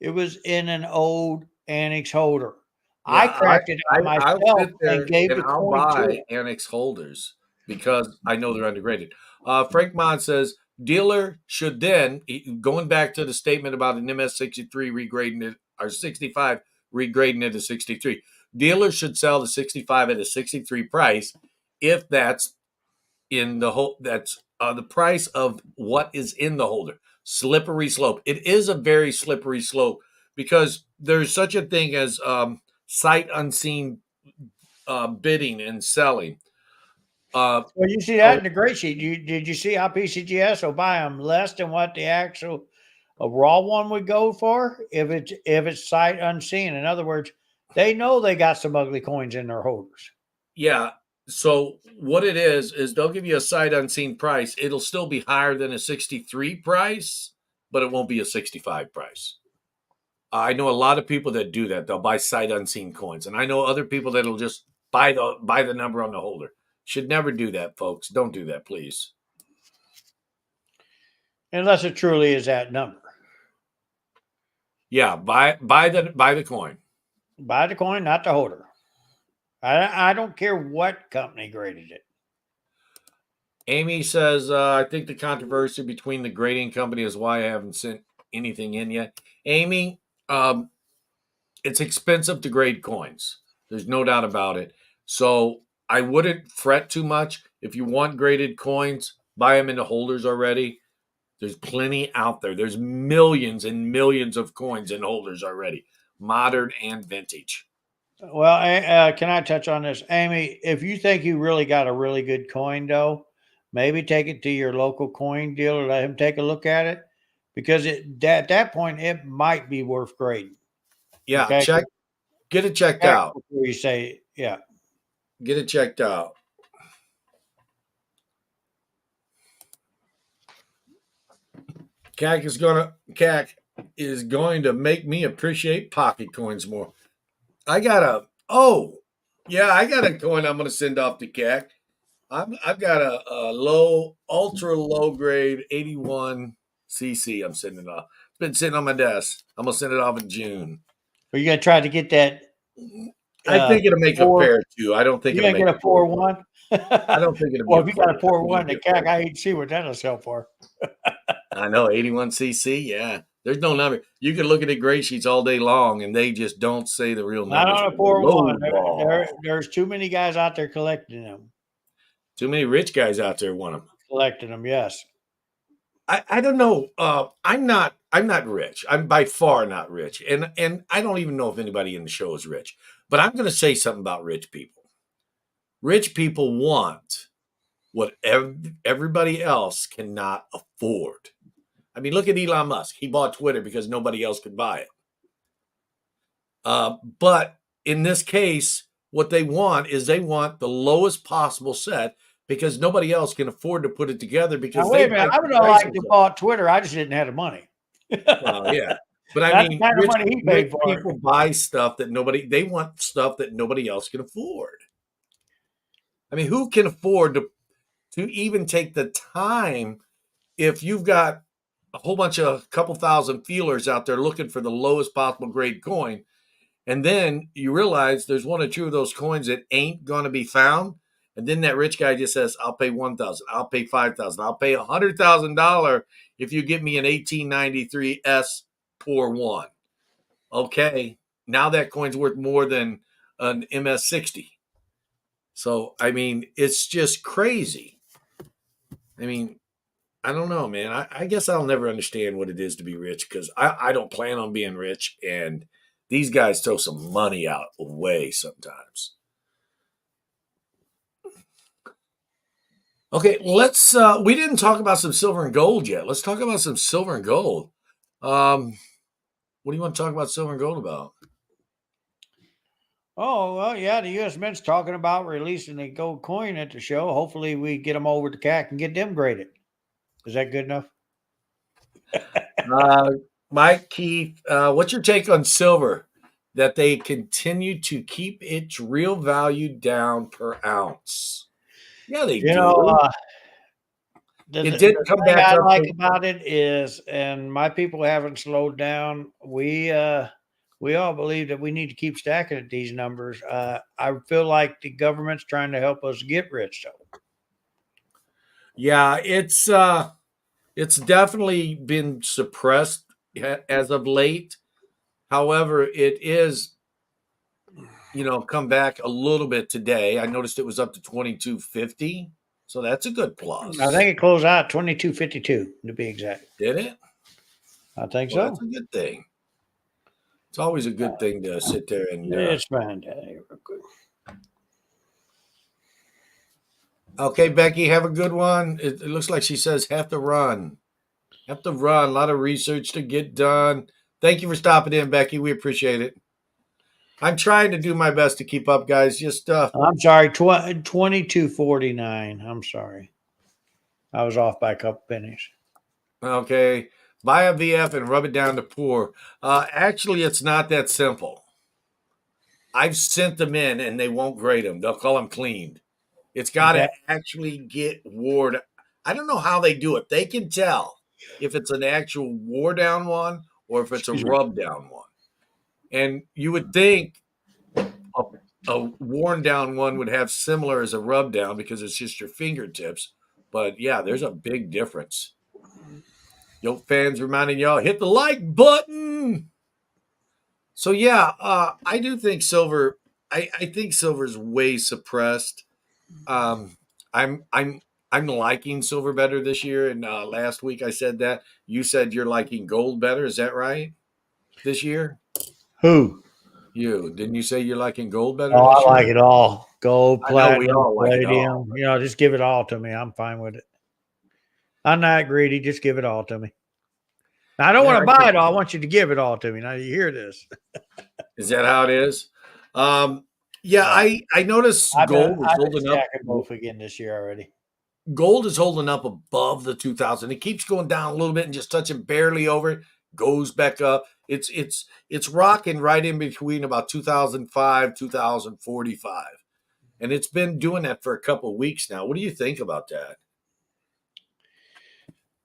Speaker 2: It was in an old annex holder. I
Speaker 1: Yeah,
Speaker 2: cracked it out
Speaker 1: I'll
Speaker 2: myself
Speaker 1: sit
Speaker 2: and
Speaker 1: there
Speaker 2: gave
Speaker 1: and
Speaker 2: the
Speaker 1: I'll
Speaker 2: coin to
Speaker 1: buy
Speaker 2: it.
Speaker 1: Annex holders because I know they're undergraded. Frank Mon says dealer should then, going back to the statement about an MS63 regrading it or 65 regrading it to 63. Dealer should sell the 65 at a 63 price if that's in the whole. That's the price of what is in the holder. Slippery slope. It is a very slippery slope because there's such a thing as sight unseen bidding and selling.
Speaker 2: Well, you see that in the grade sheet. Did you see how PCGS will buy them less than what the actual a raw one would go for if it's sight unseen? In other words, they know they got some ugly coins in their holders.
Speaker 1: Yeah. So what it is they'll give you a sight unseen price. It'll still be higher than a 63 price, but it won't be a 65 price. I know a lot of people that do that. They'll buy sight unseen coins, and I know other people that'll just buy the number on the holder. Should never do that, folks. Don't do that, please.
Speaker 2: Unless it truly is that number.
Speaker 1: Yeah, buy the coin.
Speaker 2: Buy the coin, not the holder. I don't care what company graded it.
Speaker 1: Amy says, I think the controversy between the grading company is why I haven't sent anything in yet. Amy, it's expensive to grade coins. There's no doubt about it. So I wouldn't fret too much. If you want graded coins, buy them in the holders already. There's plenty out there. There's millions and millions of coins in holders already, modern and vintage.
Speaker 2: Well, can I touch on this? Amy, if you think you really got a really good coin, though, maybe take it to your local coin dealer, let him take a look at it, because at that point, it might be worth grading.
Speaker 1: Yeah,
Speaker 2: Okay?
Speaker 1: get it checked
Speaker 2: Check
Speaker 1: out.
Speaker 2: before you say, yeah.
Speaker 1: Get it checked out. CAC is going to make me appreciate pocket coins more. I got a coin I'm going to send off to CAC. I've got a ultra low grade 81 CC. I'm sending it off. It's been sitting on my desk. I'm gonna send it off in June.
Speaker 2: Are you going to try to get that?
Speaker 1: I think it'll make a pair too. I don't think
Speaker 2: You're
Speaker 1: it'll
Speaker 2: going
Speaker 1: make
Speaker 2: to get a 4-1?
Speaker 1: I don't think it'll be.
Speaker 2: Well, if you got a
Speaker 1: pair.
Speaker 2: 4-1, the CAC, I hate to see what that'll sell for.
Speaker 1: I know 81 CC. Yeah, there's no number. You can look at the gray sheets all day long, and they just don't say the real
Speaker 2: Not
Speaker 1: numbers.
Speaker 2: on a 4-1. There's too many guys out there collecting them.
Speaker 1: Too many rich guys out there want them.
Speaker 2: Collecting them, yes.
Speaker 1: I don't know. I'm not rich. I'm by far not rich, and I don't even know if anybody in the show is rich. But I'm going to say something about rich people. Rich people want what everybody else cannot afford. I mean, look at Elon Musk. He bought Twitter because nobody else could buy it. But in this case, what they want is they want the lowest possible set because nobody else can afford to put it together because
Speaker 2: Now, wait a
Speaker 1: they
Speaker 2: minute.
Speaker 1: hike
Speaker 2: I
Speaker 1: the
Speaker 2: would have liked to
Speaker 1: prices up.
Speaker 2: bought Twitter. I just didn't have the money.
Speaker 1: Well, yeah. But I
Speaker 2: That's the
Speaker 1: mean,
Speaker 2: kind of money he paid
Speaker 1: rich
Speaker 2: for
Speaker 1: people
Speaker 2: it.
Speaker 1: buy stuff that they want stuff that nobody else can afford. I mean, who can afford to even take the time if you've got a whole bunch of couple thousand feelers out there looking for the lowest possible grade coin, and then you realize there's one or two of those coins that ain't going to be found, and then that rich guy just says, "I'll pay 1,000, I'll pay 5,000, I'll pay $100,000 if you get me an 1893 S Pour One." Okay, now that coin's worth more than an MS60. So I mean, it's just crazy. I mean, I don't know, man. I guess I'll never understand what it is to be rich because I don't plan on being rich. And these guys throw some money out away sometimes. Okay, we didn't talk about some silver and gold yet. Let's talk about some silver and gold. What do you want to talk about silver and gold about?
Speaker 2: Oh, well, yeah, the U.S. Mint's talking about releasing a gold coin at the show. Hopefully we get them over to CAC and get them graded. Is that good enough?
Speaker 1: Mike, Keith, what's your take on silver? That they continue to keep its real value down per ounce. Yeah, they
Speaker 2: You
Speaker 1: do.
Speaker 2: know,
Speaker 1: It did
Speaker 2: the
Speaker 1: come
Speaker 2: thing
Speaker 1: back
Speaker 2: I
Speaker 1: up.
Speaker 2: like about it is, and my people haven't slowed down. We all believe that we need to keep stacking at these numbers. I feel like the government's trying to help us get rich, though.
Speaker 1: Yeah, it's definitely been suppressed as of late. However, it is come back a little bit today. I noticed it was up to 2250, so that's a good
Speaker 2: I
Speaker 1: plus.
Speaker 2: think it closed out 2252 to be exact.
Speaker 1: Did it?
Speaker 2: I think
Speaker 1: Well, that's
Speaker 2: so.
Speaker 1: a good thing. It's always a good thing to sit there and.
Speaker 2: It's fine. Real quick.
Speaker 1: Okay, Becky, have a good one. It looks like she says have to run. Have to run. A lot of research to get done. Thank you for stopping in, Becky. We appreciate it. I'm trying to do my best to keep up, guys. Just
Speaker 2: I'm sorry, 2249. I'm sorry. I was off by a couple pennies.
Speaker 1: okay. Buy a VF and rub it down to pour. Actually, it's not that simple. I've sent them in and they won't grade them. They'll call them cleaned. It's got
Speaker 2: Okay.
Speaker 1: to actually get wore. I don't know how they do it. They can tell if it's an actual wore down one or if it's a
Speaker 2: Excuse me.
Speaker 1: rub down one. And you would think a worn down one would have similar as a rub down because it's just your fingertips. But yeah, there's a big difference. Yo, fans reminding y'all hit the like button. So yeah, I do think silver. I think silver is way suppressed. Um, I'm I'm I'm liking silver better this year. And last week I said that you said you're liking gold better. Is that right? This year,
Speaker 2: Who?
Speaker 1: you didn't you say you're liking gold better
Speaker 2: Oh,
Speaker 1: this
Speaker 2: I
Speaker 1: year?
Speaker 2: like it all. Gold,
Speaker 1: I know we
Speaker 2: platinum,
Speaker 1: all like it all.
Speaker 2: palladium. Just give it all to me. I'm fine with it. I'm not greedy. Just give it all to me. Now, I don't
Speaker 1: Yeah,
Speaker 2: want to buy it all. I want you to give it all to me. Now you hear this.
Speaker 1: is that how it is? Yeah, I noticed
Speaker 2: I've been
Speaker 1: gold is holding up.
Speaker 2: stacking both again this year already.
Speaker 1: Gold is holding up above the 2000. It keeps going down a little bit and just touching barely over it, goes back up. It's rocking right in between about 2005, 2045. And it's been doing that for a couple of weeks now. What do you think about that?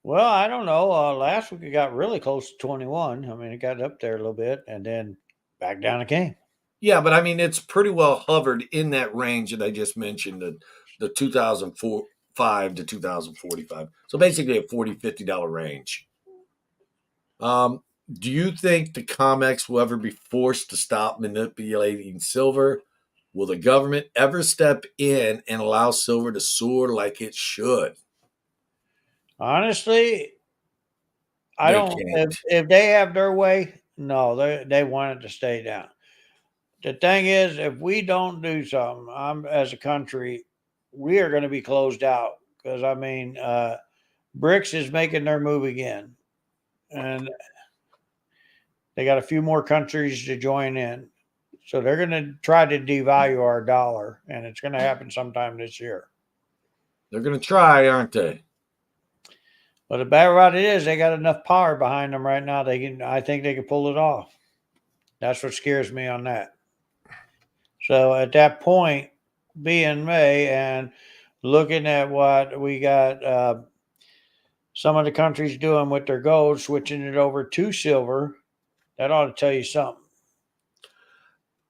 Speaker 2: Well, I don't know. Last week it got really close to 21. I mean, it got up there a little bit and then back down it came.
Speaker 1: Yeah, but I mean it's pretty well hovered in that range that I just mentioned, the 2005 to 2045. So basically a $40-$50 range. Do you think the COMEX will ever be forced to stop manipulating silver? Will the government ever step in and allow silver to soar like it should?
Speaker 2: Honestly, I
Speaker 1: They
Speaker 2: don't.
Speaker 1: can't.
Speaker 2: If they have their way, no, they want it to stay down. The thing is, if we don't do something, as a country, we are going to be closed out because I mean, BRICS is making their move again. and they got a few more countries to join in. So they're going to try to devalue our dollar, and it's going to happen sometime this year.
Speaker 1: They're going to try, aren't they?
Speaker 2: But the bad about it is they got enough power behind them right now. I think they can pull it off. That's what scares me on that. So at that point, being May and looking at what we got, some of the countries doing with their gold, switching it over to silver, that ought to tell you something.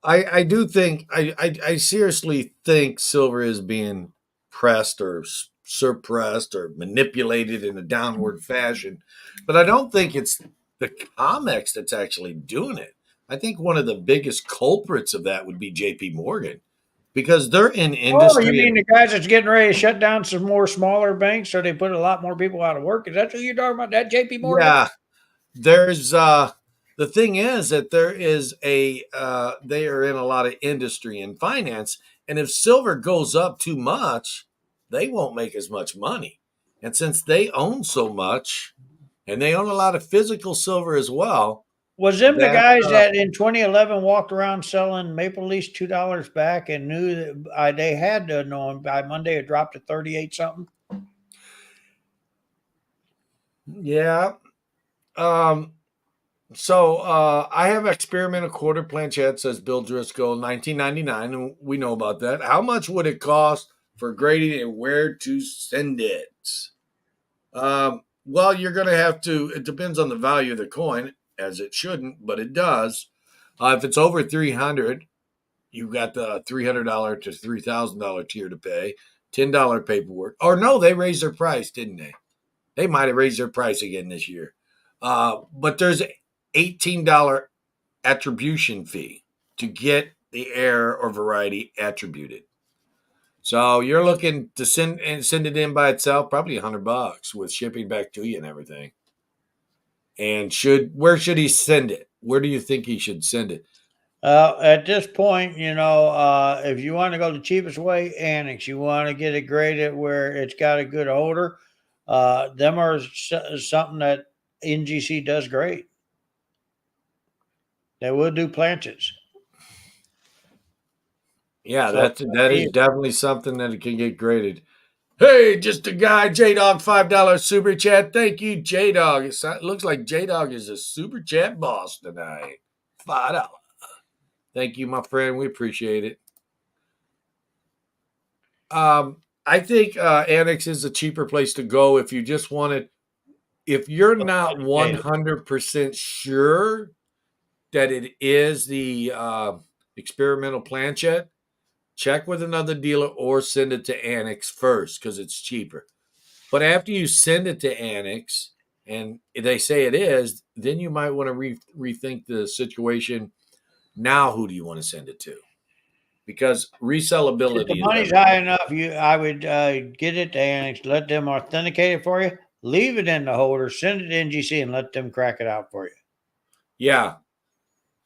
Speaker 1: I do think I seriously think silver is being pressed or suppressed or manipulated in a downward fashion, but I don't think it's the COMEX that's actually doing it. I think one of the biggest culprits of that would be J.P. Morgan because they're in
Speaker 2: Oh, you
Speaker 1: industry.
Speaker 2: mean the guys that's getting ready to shut down some more smaller banks so they put a lot more people out of work? Is that what you're talking about? That JP Morgan?
Speaker 1: Yeah, there's the thing is that there is they are in a lot of industry and finance, and if silver goes up too much, they won't make as much money. And since they own so much, and they own a lot of physical silver as well,
Speaker 2: Was them the
Speaker 1: that
Speaker 2: guys that in 2011 walked around selling Maple Leafs $2 back and knew that they had to know them by Monday it dropped to 38 something?
Speaker 1: yeah. Um, so I have experimental quarter planchette, says Bill Driscoll, 1999, and we know about that. How much would it cost for grading and where to send it? Well, you're going to have to, it depends on the value of the coin, as it shouldn't, but it does. If it's over 300, you've got the $300 to $3,000 tier to pay, $10 paperwork. Or no, they raised their price, didn't they? They might have raised their price again this year. But there's $18 attribution fee to get the error or variety attributed. So you're looking to send it in by itself, probably $100 with shipping back to you and everything. And where should he send it? Where do you think he should send it?
Speaker 2: At this point, if you want to go the cheapest way, Annex, you want to get it graded where it's got a good holder. Them are something that NGC does great. They will do planches.
Speaker 1: Yeah,
Speaker 2: So
Speaker 1: that is definitely something that can get graded. Hey, just a guy, J Dog, $5 super chat. Thank you, J Dog. It looks like J Dog is a super chat boss tonight. $5. Thank you, my friend. We appreciate it. I think Annex is a cheaper place to go if you just want it. If you're not 100% sure that it is the experimental planchette, check with another dealer or send it to Annex first because it's cheaper. But after you send it to Annex and they say it is, then you might want to rethink the situation. Now, who do you want to send it to? Because resellability
Speaker 2: If the
Speaker 1: is
Speaker 2: money's
Speaker 1: everything.
Speaker 2: high enough, I would get it to Annex, let them authenticate it for you, leave it in the holder, send it to NGC, and let them crack it out for you.
Speaker 1: Yeah,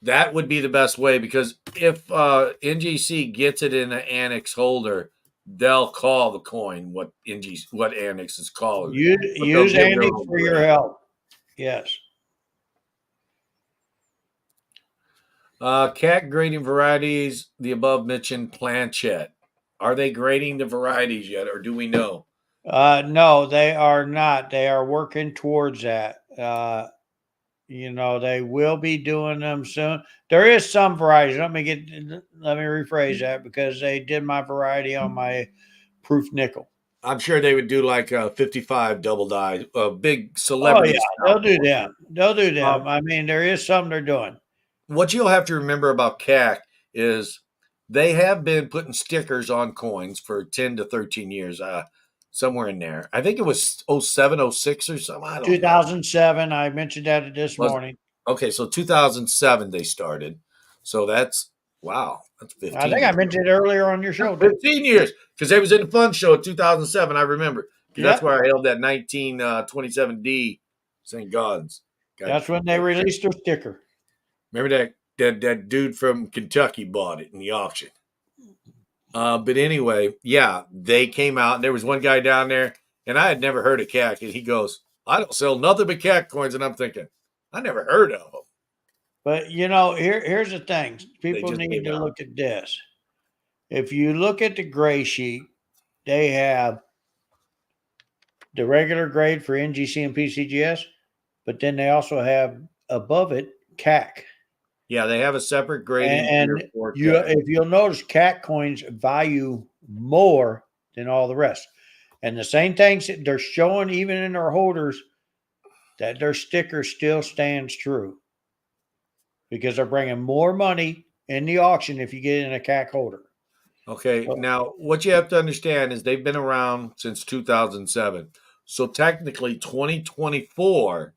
Speaker 1: that would be the best way because if NGC gets it in an Annex holder, they'll call the coin what Annex is called.
Speaker 2: Use Annex for your help. Yes.
Speaker 1: Cat grading varieties, the above mentioned planchette. Are they grading the varieties yet, or do we know?
Speaker 2: No, they are not. They are working towards that. They will be doing them soon. There is some varieties. Let me rephrase that because they did my variety on my proof nickel.
Speaker 1: I'm sure they would do like a 55 double die, big
Speaker 2: Oh
Speaker 1: celebrity.
Speaker 2: yeah, they'll do them. They'll do them. I mean, there is some they're doing.
Speaker 1: What you'll have to remember about CAC is they have been putting stickers on coins for 10 to 13 years, somewhere in there. I think it was 07, 06 or something. I don't know.
Speaker 2: 2007. I mentioned that this morning.
Speaker 1: Okay, so 2007 they started. So that's, wow, that's 15
Speaker 2: I think I mentioned it earlier on your show.
Speaker 1: 15 years because they was in the fun show in 2007. I remember.
Speaker 2: Yep.
Speaker 1: That's where I held that 1927D St. God's.
Speaker 2: That's when they released their sticker.
Speaker 1: Remember that dude from Kentucky bought it in the auction. But anyway, yeah, they came out and there was one guy down there and I had never heard of CAC and he goes, I don't sell nothing but cat coins, and I'm thinking, I never heard of them.
Speaker 2: But here's the thing.
Speaker 1: They
Speaker 2: People
Speaker 1: just
Speaker 2: need
Speaker 1: came
Speaker 2: to
Speaker 1: out.
Speaker 2: look at this. If you look at the gray sheet, they have the regular grade for NGC and PCGS, but then they also have above it CAC.
Speaker 1: Yeah, they have a separate grading tier
Speaker 2: And
Speaker 1: for cat.
Speaker 2: if you'll notice, CAC coins value more than all the rest. And the same things that they're showing even in their holders, that their sticker still stands true because they're bringing more money in the auction if you get in a CAC holder.
Speaker 1: Okay,
Speaker 2: So,
Speaker 1: now what you have to understand is they've been around since 2007. So technically, 2024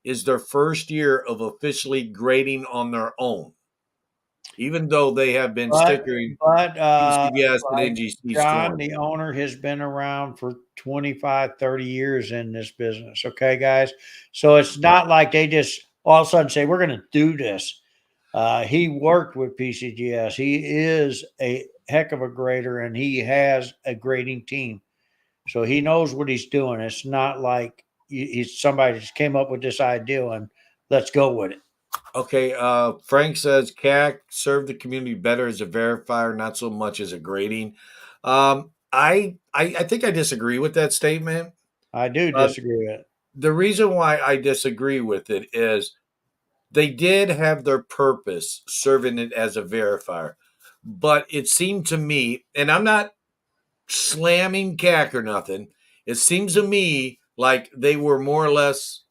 Speaker 1: is their first year of officially grading on their own, even though they have been stickering
Speaker 2: but
Speaker 1: PCBS and
Speaker 2: like
Speaker 1: NGC's
Speaker 2: John,
Speaker 1: coin.
Speaker 2: the owner, has been around for 25, 30 years in this business. Okay, guys. So it's not like they just all of a sudden say, we're going to do this. He worked with PCGS. He is a heck of a grader and he has a grading team. So he knows what he's doing. It's not like he's somebody just came up with this idea and let's go with it.
Speaker 1: Okay, Frank says CAC served the community better as a verifier, not so much as a grading. I think I disagree with that statement.
Speaker 2: I do
Speaker 1: Uh,
Speaker 2: disagree with it.
Speaker 1: the reason why I disagree with it is they did have their purpose serving it as a verifier, but it seemed to me, and I'm not slamming CAC or nothing, it seems to me like they were more or less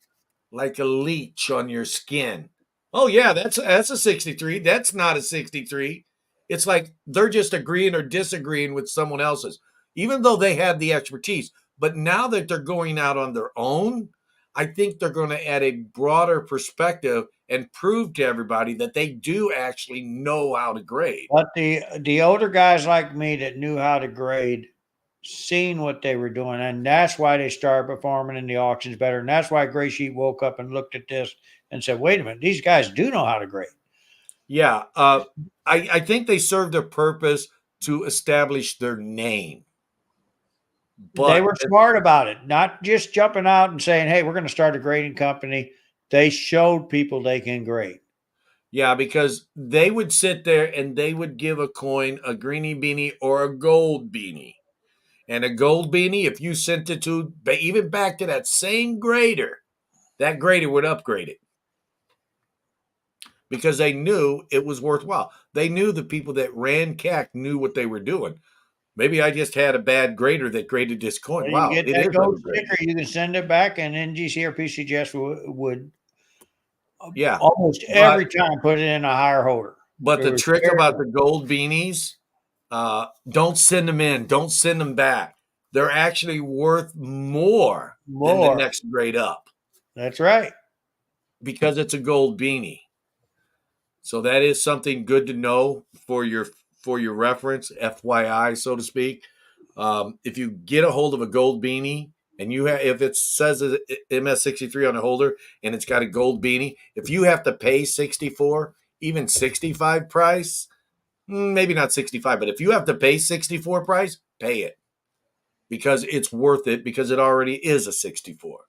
Speaker 1: like a leech on your skin. Oh yeah, that's a 63. That's not a 63. It's like they're just agreeing or disagreeing with someone else's, even though they had the expertise. But now that they're going out on their own, I think they're going to add a broader perspective and prove to everybody that they do actually know how to grade.
Speaker 2: But the older guys like me that knew how to grade seen what they were doing, and that's why they started performing in the auctions better. And that's why Gray Sheet woke up and looked at this and said, "Wait a minute, these guys do know how to grade."
Speaker 1: Yeah, I think they served their purpose to establish their name.
Speaker 2: They
Speaker 1: But
Speaker 2: were smart about it, not just jumping out and saying, "Hey, we're going to start a grading company." They showed people they can grade.
Speaker 1: yeah, because they would sit there and they would give a coin a greeny beanie or a gold beanie. And a gold beanie, if you sent it to even back to that same grader, that grader would upgrade it because they knew it was worthwhile. They knew the people that ran CAC knew what they were doing. Maybe I just had a bad grader that graded this coin.
Speaker 2: You
Speaker 1: Wow,
Speaker 2: get
Speaker 1: it
Speaker 2: that
Speaker 1: is
Speaker 2: gold
Speaker 1: undergraded.
Speaker 2: sticker, you can send it back, and NGC or PCGS would
Speaker 1: Yeah,
Speaker 2: almost
Speaker 1: but
Speaker 2: every time put it in a higher holder.
Speaker 1: the
Speaker 2: It was
Speaker 1: trick
Speaker 2: very
Speaker 1: about the gold beanies, don't send them in. Don't send them back. They're actually worth more than the
Speaker 2: more.
Speaker 1: next grade up
Speaker 2: That's right.
Speaker 1: because it's a gold beanie. So that is something good to know for your reference, FYI, so to speak. If you get a hold of a gold beanie and if it says MS63 on the holder and it's got a gold beanie, if you have to pay 64, even 65 price, maybe not 65, but if you have to pay 64 price, pay it because it's worth it because it already is a 64.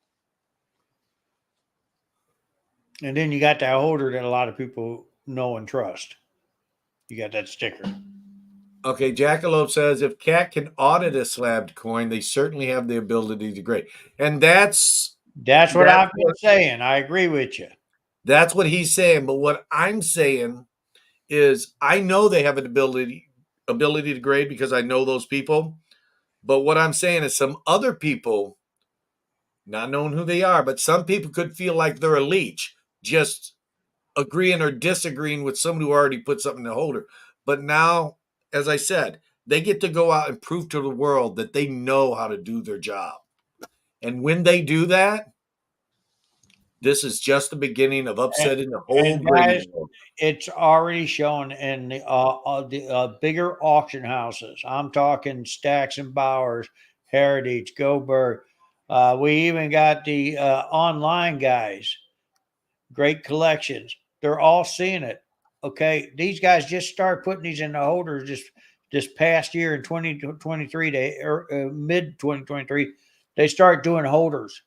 Speaker 2: And then you got that holder that a lot of people know and trust. You got that sticker.
Speaker 1: Okay, Jackalope says if CAT can audit a slabbed coin, they certainly have the ability to grade. And
Speaker 2: That's what
Speaker 1: that's
Speaker 2: I've been saying. I agree with you.
Speaker 1: that's what he's saying. But what I'm saying is I know they have an ability to grade because I know those people. But what I'm saying is some other people, not knowing who they are, but some people could feel like they're a leech, just agreeing or disagreeing with someone who already put something in the holder. But now, as I said, they get to go out and prove to the world that they know how to do their job. And when they do that, this is just the beginning of
Speaker 2: And,
Speaker 1: upsetting the whole
Speaker 2: and guys,
Speaker 1: grading world.
Speaker 2: it's already shown in the bigger auction houses. I'm talking Stacks and Bowers, Heritage, Goberg. We even got the online guys, great collections. They're all seeing it. Okay, these guys just start putting these in the holders this past year in 2023, they or mid 2023, they start doing holders.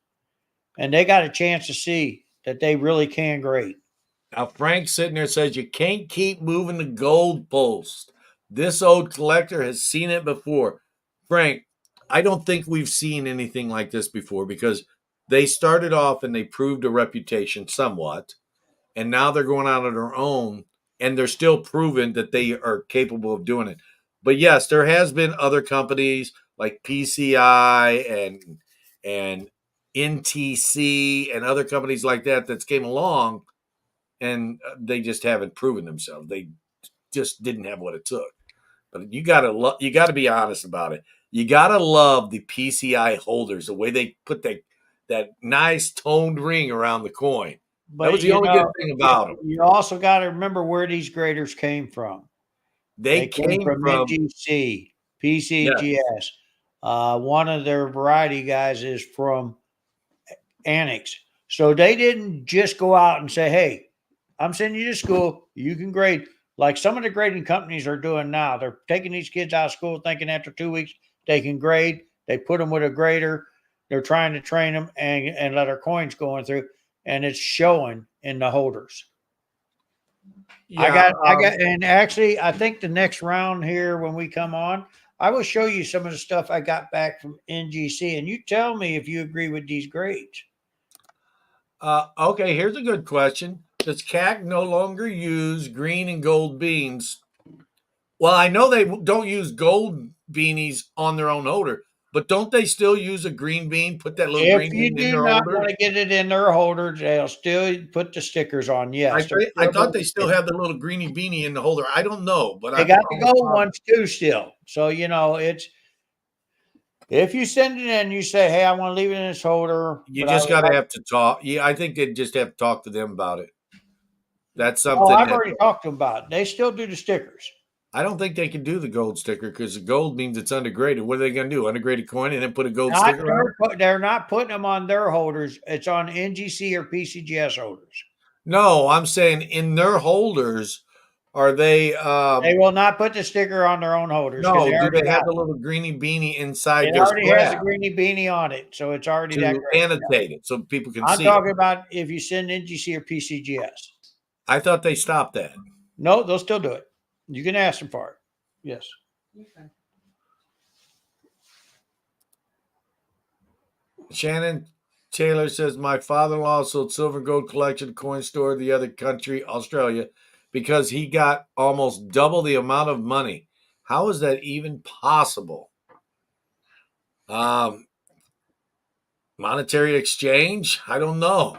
Speaker 2: and they got a chance to see that they really can grade.
Speaker 1: Now, Frank sitting there says you can't keep moving the goalpost. This old collector has seen it before. Frank, I don't think we've seen anything like this before because they started off and they proved a reputation somewhat, and now they're going out on their own, and they're still proving that they are capable of doing it. But yes, there has been other companies like PCI and NTC and other companies like that that's came along and they just haven't proven themselves. They just didn't have what it took. But you gotta be honest about it. You gotta love the PCI holders, the way they put that nice toned ring around the coin. That was
Speaker 2: But
Speaker 1: the only good thing about them.
Speaker 2: you also got to remember where these graders came from.
Speaker 1: They
Speaker 2: They came
Speaker 1: came
Speaker 2: from
Speaker 1: from
Speaker 2: NGC,
Speaker 1: yes,
Speaker 2: PCGS. One of their variety guys is from Annex. So they didn't just go out and say, "Hey, I'm sending you to school. You can grade." Like some of the grading companies are doing now. They're taking these kids out of school thinking after 2 weeks they can grade. They put them with a grader. They're trying to train them and let our coins going through, and it's showing in the holders.
Speaker 1: yeah.
Speaker 2: And actually, I think the next round here when we come on, I will show you some of the stuff I got back from NGC, and you tell me if you agree with these grades.
Speaker 1: Okay, here's a good question. Does CAC no longer use green and gold beans? Well, I know they don't use gold beanies on their own holder, but don't they still use a green bean? Put that little
Speaker 2: If
Speaker 1: green
Speaker 2: you
Speaker 1: bean in
Speaker 2: do
Speaker 1: their
Speaker 2: not
Speaker 1: holder?
Speaker 2: want to get it in their holders, they'll still put the stickers on. Yes, they're
Speaker 1: I
Speaker 2: still
Speaker 1: thought
Speaker 2: going
Speaker 1: they
Speaker 2: to
Speaker 1: still
Speaker 2: get it.
Speaker 1: have the little greeny beanie in the holder. I don't know, but
Speaker 2: They
Speaker 1: I'm
Speaker 2: got the
Speaker 1: almost
Speaker 2: gold
Speaker 1: positive.
Speaker 2: ones too still. So, it's if you send it in, you say, "Hey, I want to leave it in this holder,
Speaker 1: You
Speaker 2: but I
Speaker 1: just
Speaker 2: would
Speaker 1: got to
Speaker 2: like."
Speaker 1: have to talk. Yeah, I think they just have to talk to them about it. That's
Speaker 2: Oh,
Speaker 1: something
Speaker 2: I've
Speaker 1: that
Speaker 2: already talked to them about it. They still do the stickers.
Speaker 1: I don't think they can do the gold sticker because the gold means it's undergraded. What are they going to do? Undergraded coin and then put a gold sticker on it?
Speaker 2: They're not putting them on their holders. It's on NGC or PCGS holders.
Speaker 1: No, I'm saying in their holders, are they?
Speaker 2: They will not put the sticker on their own holders because
Speaker 1: No,
Speaker 2: they
Speaker 1: do
Speaker 2: already
Speaker 1: they have
Speaker 2: got
Speaker 1: the
Speaker 2: it.
Speaker 1: little greeny beanie inside
Speaker 2: It
Speaker 1: their
Speaker 2: already has a
Speaker 1: strap
Speaker 2: greeny beanie on it, so it's already that
Speaker 1: to
Speaker 2: great.
Speaker 1: annotate it so people can
Speaker 2: I'm
Speaker 1: see it?
Speaker 2: talking about if you send NGC or PCGS.
Speaker 1: I thought they stopped that.
Speaker 2: No, they'll still do it. You can ask them for it. Yes.
Speaker 1: Shannon Taylor says, my father-in-law sold silver and gold collection coin store in the other country, Australia, because he got almost double the amount of money. How is that even possible? Um, monetary exchange? I don't know.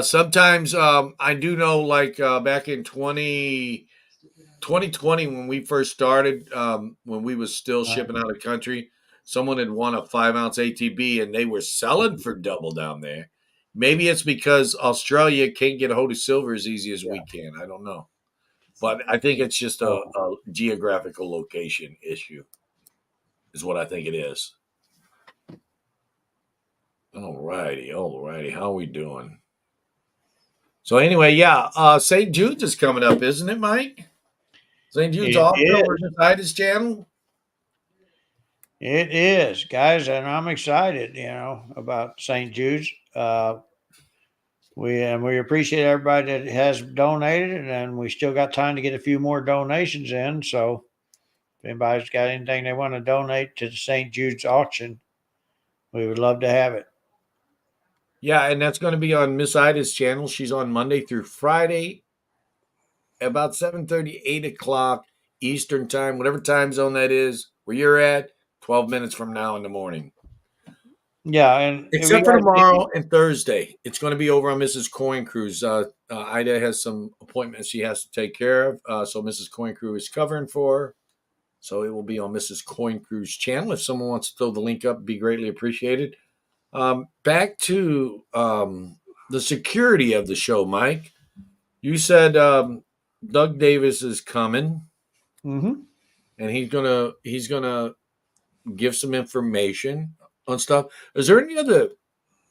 Speaker 1: Sometimes I do know, like back in 2020 when we first started, when we was still shipping out of country, someone had won a 5-ounce ATB and they were selling for double down there. Maybe it's because Australia can't get a hold of silver as easy as we can. I don't know. But I think it's just a geographical location issue, is what I think it is. All righty. How are we doing? So anyway, yeah, St. Jude's is coming up, isn't it, Mike? St. Jude's
Speaker 2: It
Speaker 1: auction over
Speaker 2: is.
Speaker 1: beside his channel.
Speaker 2: It is, guys, and I'm excited, about St. Jude's. We appreciate everybody that has donated, and we still got time to get a few more donations in. So, if anybody's got anything they want to donate to the St. Jude's auction, we would love to have it.
Speaker 1: Yeah, and that's going to be on Miss Ida's channel. She's on Monday through Friday, about 7:30, 8 o'clock Eastern time, whatever time zone that is, where you're at, 12 minutes from now in the morning.
Speaker 2: Yeah, and if you
Speaker 1: Except for
Speaker 2: guys
Speaker 1: tomorrow and Thursday. It's going to be over on Mrs. Coin Crew's. Ida has some appointments she has to take care of, so Mrs. Coin Crew is covering for her. So it will be on Mrs. Coin Crew's channel. If someone wants to throw the link up, it'd be greatly appreciated. Back to the security of the show, Mike. You said Doug Davis is coming,
Speaker 2: Mm-hmm.
Speaker 1: and he's gonna give some information on stuff. Is there any other?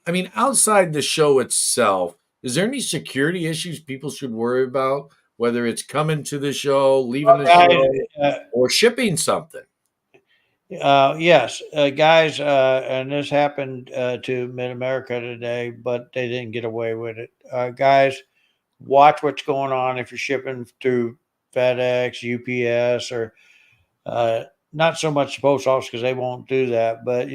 Speaker 1: I mean, outside the show itself, is there any security issues people should worry about? Whether it's coming to the show, leaving the
Speaker 2: Guys,
Speaker 1: show, or shipping something.
Speaker 2: Yes, guys, and this happened to Mid America today, but they didn't get away with it. Guys, watch what's going on if you're shipping through FedEx, UPS, or uh, not so much the post office because they won't do that. But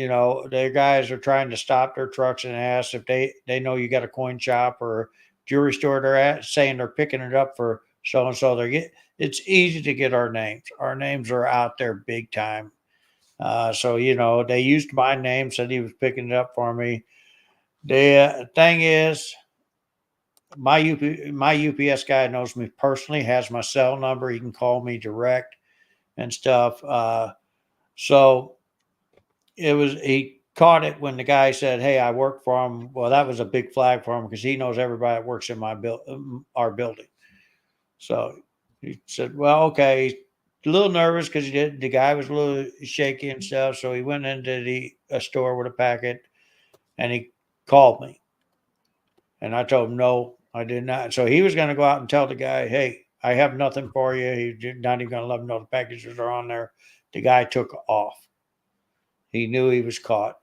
Speaker 2: their guys are trying to stop their trucks and ask if they know you got a coin shop or jewelry store. They're saying they're picking it up for so and so. It's easy to get our names. Our names are out there big time. So they used my name, said he was picking it up for me. The thing is, my UPS guy knows me personally, has my cell number. He can call me direct and stuff. So he caught it when the guy said, "Hey, I work for him." Well, that was a big flag for him because he knows everybody that works in our building. So he said, "Well, okay." He's a little nervous because the guy was a little shaky and stuff. So he went into a store with a packet and he called me. And I told him, no, I did not. So he was going to go out and tell the guy, hey, I have nothing for you. He's not even going to let him know the packages are on there. The guy took off. He knew he was caught.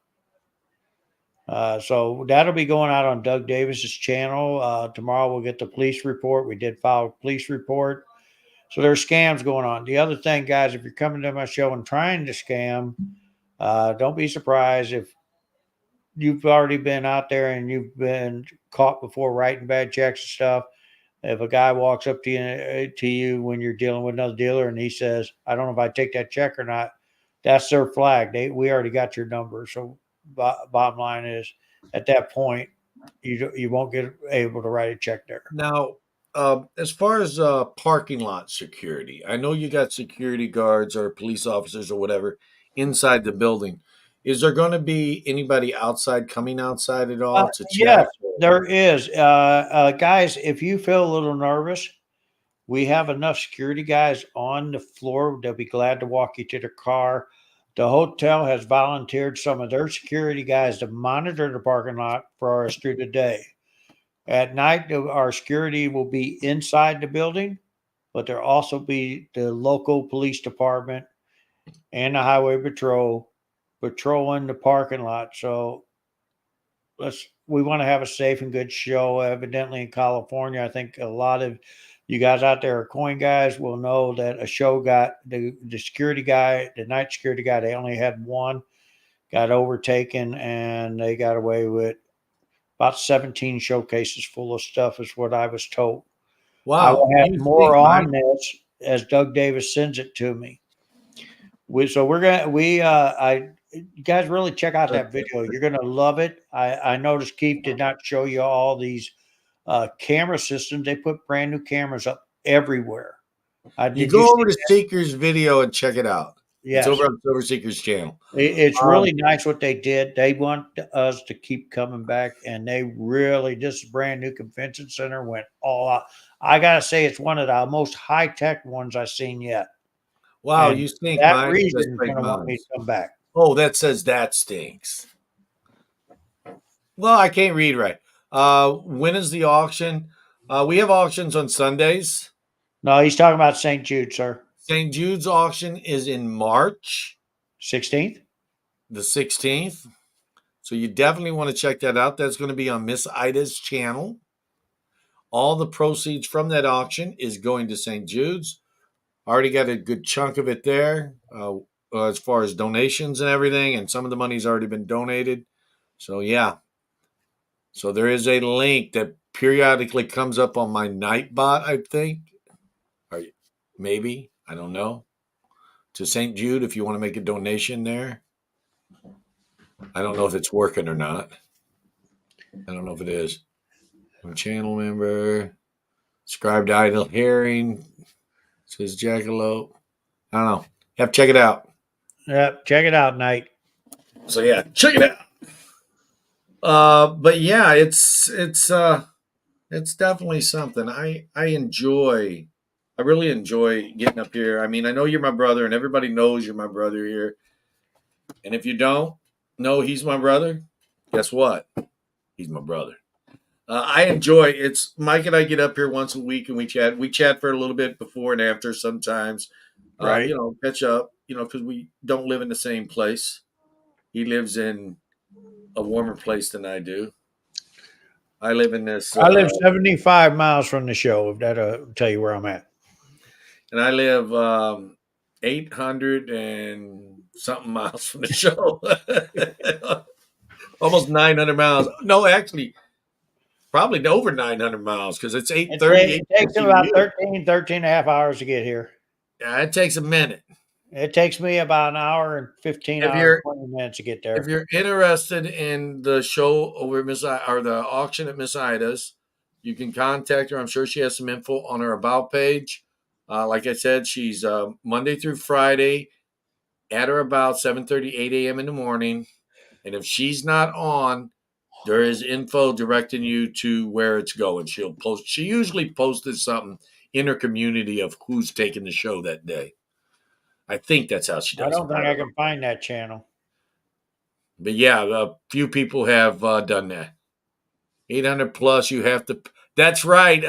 Speaker 2: So that'll be going out on Doug Davis's channel. Tomorrow we'll get the police report. We did file a police report. So there's scams going on. The other thing, guys, if you're coming to my show and trying to scam, don't be surprised if you've already been out there and you've been caught before writing bad checks and stuff. If a guy walks up to you when you're dealing with another dealer and he says, "I don't know if I take that check or not," that's their flag. We already got your number. So bottom line is, at that point, you won't get able to write a check there.
Speaker 1: Now, as far as parking lot security, I know you got security guards or police officers or whatever inside the building. Is there going to be anybody outside coming outside at all to
Speaker 2: Yes,
Speaker 1: check?
Speaker 2: there is. Guys, if you feel a little nervous, we have enough security guys on the floor. They'll be glad to walk you to the car. The hotel has volunteered some of their security guys to monitor the parking lot for us through the day. At night, our security will be inside the building, but there'll also be the local police department and the highway patrol patrolling the parking lot. So we want to have a safe and good show. Evidently in California, I think a lot of you guys out there are coin guys will know that a show got the security guy, the night security guy, they only had one, got overtaken and they got away with about 17 showcases full of stuff is what I was told. I
Speaker 1: Wow,
Speaker 2: will have
Speaker 1: you
Speaker 2: more
Speaker 1: think, Mike?
Speaker 2: on this as Doug Davis sends it to me. You guys really check out that video. You're gonna love it. I noticed Keith did not show you all these camera systems. They put brand new cameras up everywhere.
Speaker 1: You
Speaker 2: Did you
Speaker 1: go over
Speaker 2: see?
Speaker 1: to Seeker's video and check it out. It's
Speaker 2: Yes,
Speaker 1: over on Silver Seeker's channel.
Speaker 2: it's
Speaker 1: Um,
Speaker 2: really nice what they did. They want us to keep coming back, and they really this brand new convention center went all out. I gotta say, it's one of the most high tech ones I've seen yet,
Speaker 1: wow,
Speaker 2: and
Speaker 1: you stink,
Speaker 2: that
Speaker 1: Mike. It says
Speaker 2: reason is
Speaker 1: Frank
Speaker 2: gonna want me to
Speaker 1: Mounds.
Speaker 2: come back.
Speaker 1: Oh, that says that stinks. Well, I can't read right. When is the auction? We have auctions on Sundays.
Speaker 2: No, he's talking about St. Jude, sir.
Speaker 1: St. Jude's auction is in March
Speaker 2: 16th.
Speaker 1: the 16th. So you definitely want to check that out. That's going to be on Miss Ida's channel. All the proceeds from that auction is going to St. Jude's. Already got a good chunk of it there as far as donations and everything. And some of the money's already been donated. So, yeah. So there is a link that periodically comes up on my Nightbot, I think. Or maybe. I don't know. To St. Jude if you want to make a donation there. I don't know if it's working or not. I don't know if it is. I'm a channel member. Subscribe to Idle Herring. Says Jackalope. I don't know. You have to check it out.
Speaker 2: Yep, check it out, Knight.
Speaker 1: So yeah, check it out. But yeah, it's definitely something. I really enjoy getting up here. I mean, I know you're my brother and everybody knows you're my brother here. And if you don't know he's my brother, guess what? He's my brother. I enjoy it's Mike and I get up here once a week and we chat. We chat for a little bit before and after sometimes.
Speaker 2: Right.
Speaker 1: Catch up. because we don't live in the same place. He lives in a warmer place than I do. I live in this,
Speaker 2: I live 75 miles from the show, if that'll tell you where I'm at.
Speaker 1: and I live 800 and something miles from the show. Almost 900 miles. No, actually, probably over 900 miles because it's
Speaker 2: It,
Speaker 1: 8:30,
Speaker 2: it takes
Speaker 1: 8:50 with
Speaker 2: about
Speaker 1: you.
Speaker 2: 13 and a half hours to get here.
Speaker 1: Yeah, it takes a minute.
Speaker 2: It takes me about an hour and 15
Speaker 1: If
Speaker 2: hours,
Speaker 1: you're
Speaker 2: 20 minutes to get
Speaker 1: if
Speaker 2: there.
Speaker 1: you're interested in the show over at or the auction at Miss Ida's, you can contact her. I'm sure she has some info on her about page. Like I said, she's Monday through Friday at or about 7:30, 8 a.m. in the morning. And if she's not on, there is info directing you to where it's going. She'll post. She usually posted something in her community of who's taking the show that day. I think that's how she
Speaker 2: I
Speaker 1: does
Speaker 2: don't
Speaker 1: it.
Speaker 2: think
Speaker 1: I
Speaker 2: I
Speaker 1: don't know.
Speaker 2: can find that channel.
Speaker 1: But yeah, a few people have done that. 800 plus, you have to. That's right.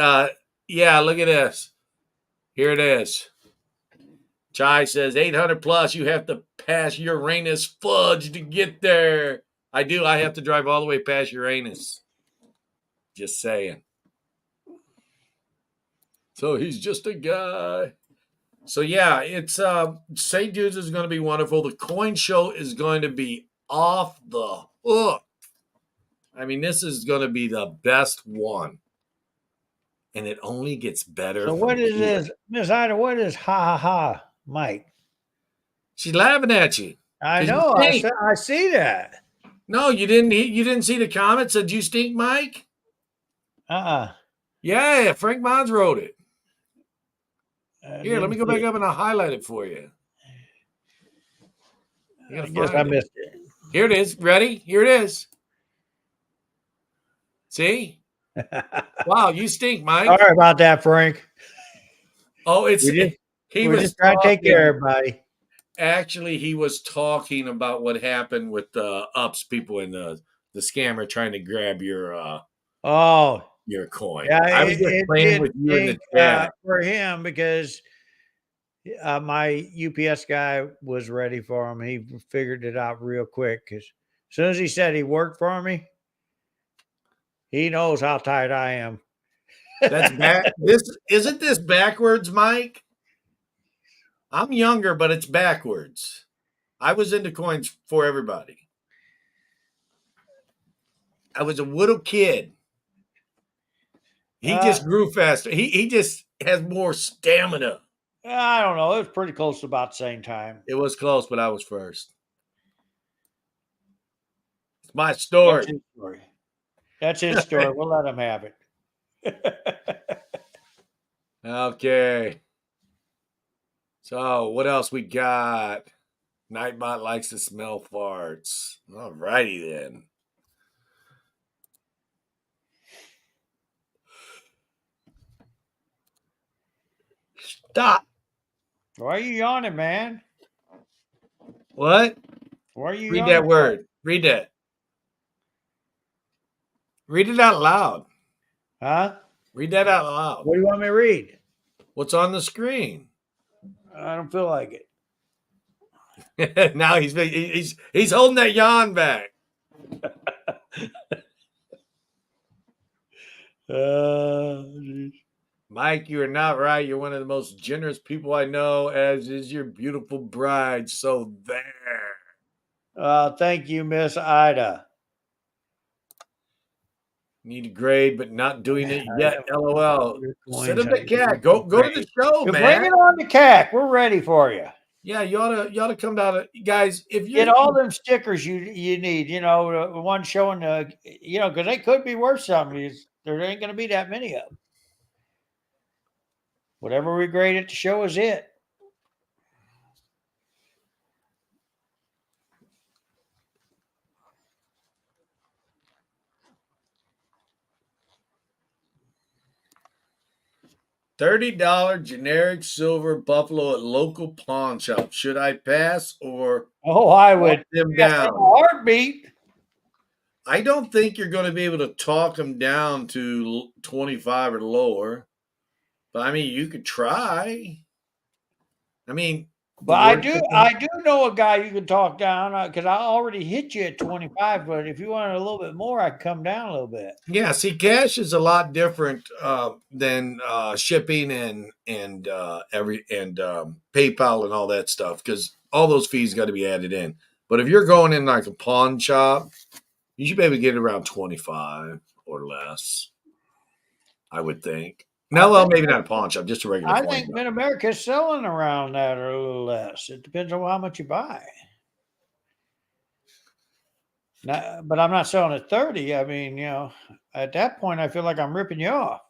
Speaker 1: Yeah, look at this. Here it is. Chai says 800 plus, you have to pass Uranus fudge to get there. I do. I have to drive all the way past Uranus. Just saying. So he's just a guy. So yeah, it's St. Jude's is going to be wonderful. The coin show is going to be off the hook. I mean, this is going to be the best one. And it only gets better.
Speaker 2: So
Speaker 1: from
Speaker 2: what is
Speaker 1: here.
Speaker 2: this, Miss Ida? What is ha ha ha, Mike?
Speaker 1: She's laughing at you.
Speaker 2: I
Speaker 1: 'Cause you
Speaker 2: know.
Speaker 1: stink.
Speaker 2: I see that.
Speaker 1: No, you didn't. You didn't see the comment. Said you stink, Mike.
Speaker 2: Uh-uh.
Speaker 1: Yeah, Frank Mons wrote it.
Speaker 2: I
Speaker 1: Here, let
Speaker 2: didn't
Speaker 1: me go
Speaker 2: see
Speaker 1: back
Speaker 2: it.
Speaker 1: up and I'll highlight it for you. You
Speaker 2: I
Speaker 1: gotta
Speaker 2: guess I
Speaker 1: find it.
Speaker 2: missed it.
Speaker 1: Here it is. Ready? Here it is. See? Wow, you stink, Mike.
Speaker 2: Sorry about that, Frank.
Speaker 1: Oh, it's
Speaker 2: We
Speaker 1: he
Speaker 2: we're
Speaker 1: was
Speaker 2: just trying to take
Speaker 1: talking.
Speaker 2: care of everybody.
Speaker 1: Actually, he was talking about what happened with the ups people in the scammer trying to grab
Speaker 2: Oh,
Speaker 1: your coin.
Speaker 2: yeah,
Speaker 1: I was just
Speaker 2: it
Speaker 1: playing
Speaker 2: did
Speaker 1: with you in the
Speaker 2: stink
Speaker 1: chat.
Speaker 2: for him because my UPS guy was ready for him. He figured it out real quick because as soon as he said he worked for me, he knows how tight I am.
Speaker 1: That's back. This isn't this backwards, Mike? I'm younger, but it's backwards. I was into coins for everybody. I was a little kid. He just grew faster. He just has more stamina.
Speaker 2: I don't know. It was pretty close to about the same time.
Speaker 1: It was close, but I was first. It's my
Speaker 2: That's
Speaker 1: story.
Speaker 2: his story. That's his story. We'll let him have it.
Speaker 1: Okay. So what else we got? Nightbot likes to smell farts. All righty then. Stop.
Speaker 2: Why are you yawning, man?
Speaker 1: What?
Speaker 2: Why are you
Speaker 1: Read
Speaker 2: yawning?
Speaker 1: that word. Read that. Read it out loud.
Speaker 2: Huh?
Speaker 1: Read that out loud.
Speaker 2: What do you want me to read?
Speaker 1: What's on the screen?
Speaker 2: I don't feel like it.
Speaker 1: Now he's holding that yawn back. Mike, you are not right. You're one of the most generous people I know, as is your beautiful bride. So there.
Speaker 2: Thank you, Miss Ida.
Speaker 1: Need a grade, but not doing it yet. LOL. Send him
Speaker 2: Coins,
Speaker 1: the cat. Go to the show,
Speaker 2: Bring
Speaker 1: man.
Speaker 2: it on the CAC. We're ready for you.
Speaker 1: Yeah, you ought to come down. Guys, if you
Speaker 2: Get all them stickers you need. You know, the one showing because they could be worth something. There ain't going to be that many of them. Whatever we grade it to show is it.
Speaker 1: $30 generic silver buffalo at local pawn shop. Should I pass or
Speaker 2: Oh, I would.
Speaker 1: them
Speaker 2: Yeah, in a
Speaker 1: down?
Speaker 2: heartbeat.
Speaker 1: I don't think you're going to be able to talk them down to 25 or lower. But I mean, you could try. I mean, The
Speaker 2: But
Speaker 1: worst of them.
Speaker 2: I do know a guy you can talk down because I already hit you at 25. But if you wanted a little bit more, I can come down a little bit.
Speaker 1: Yeah, see, cash is a lot different than shipping and PayPal and all that stuff because all those fees got to be added in. But if you're going in like a pawn shop, you should be able to get around 25 or less, I would think.
Speaker 2: I
Speaker 1: No, well,
Speaker 2: think
Speaker 1: maybe not a pawn shop, just a regular
Speaker 2: I
Speaker 1: pawn
Speaker 2: think
Speaker 1: shop.
Speaker 2: Mid America is selling around that or a little less. It depends on how much you buy. Now, but I'm not selling at 30. I mean, at that point, I feel like I'm ripping you off.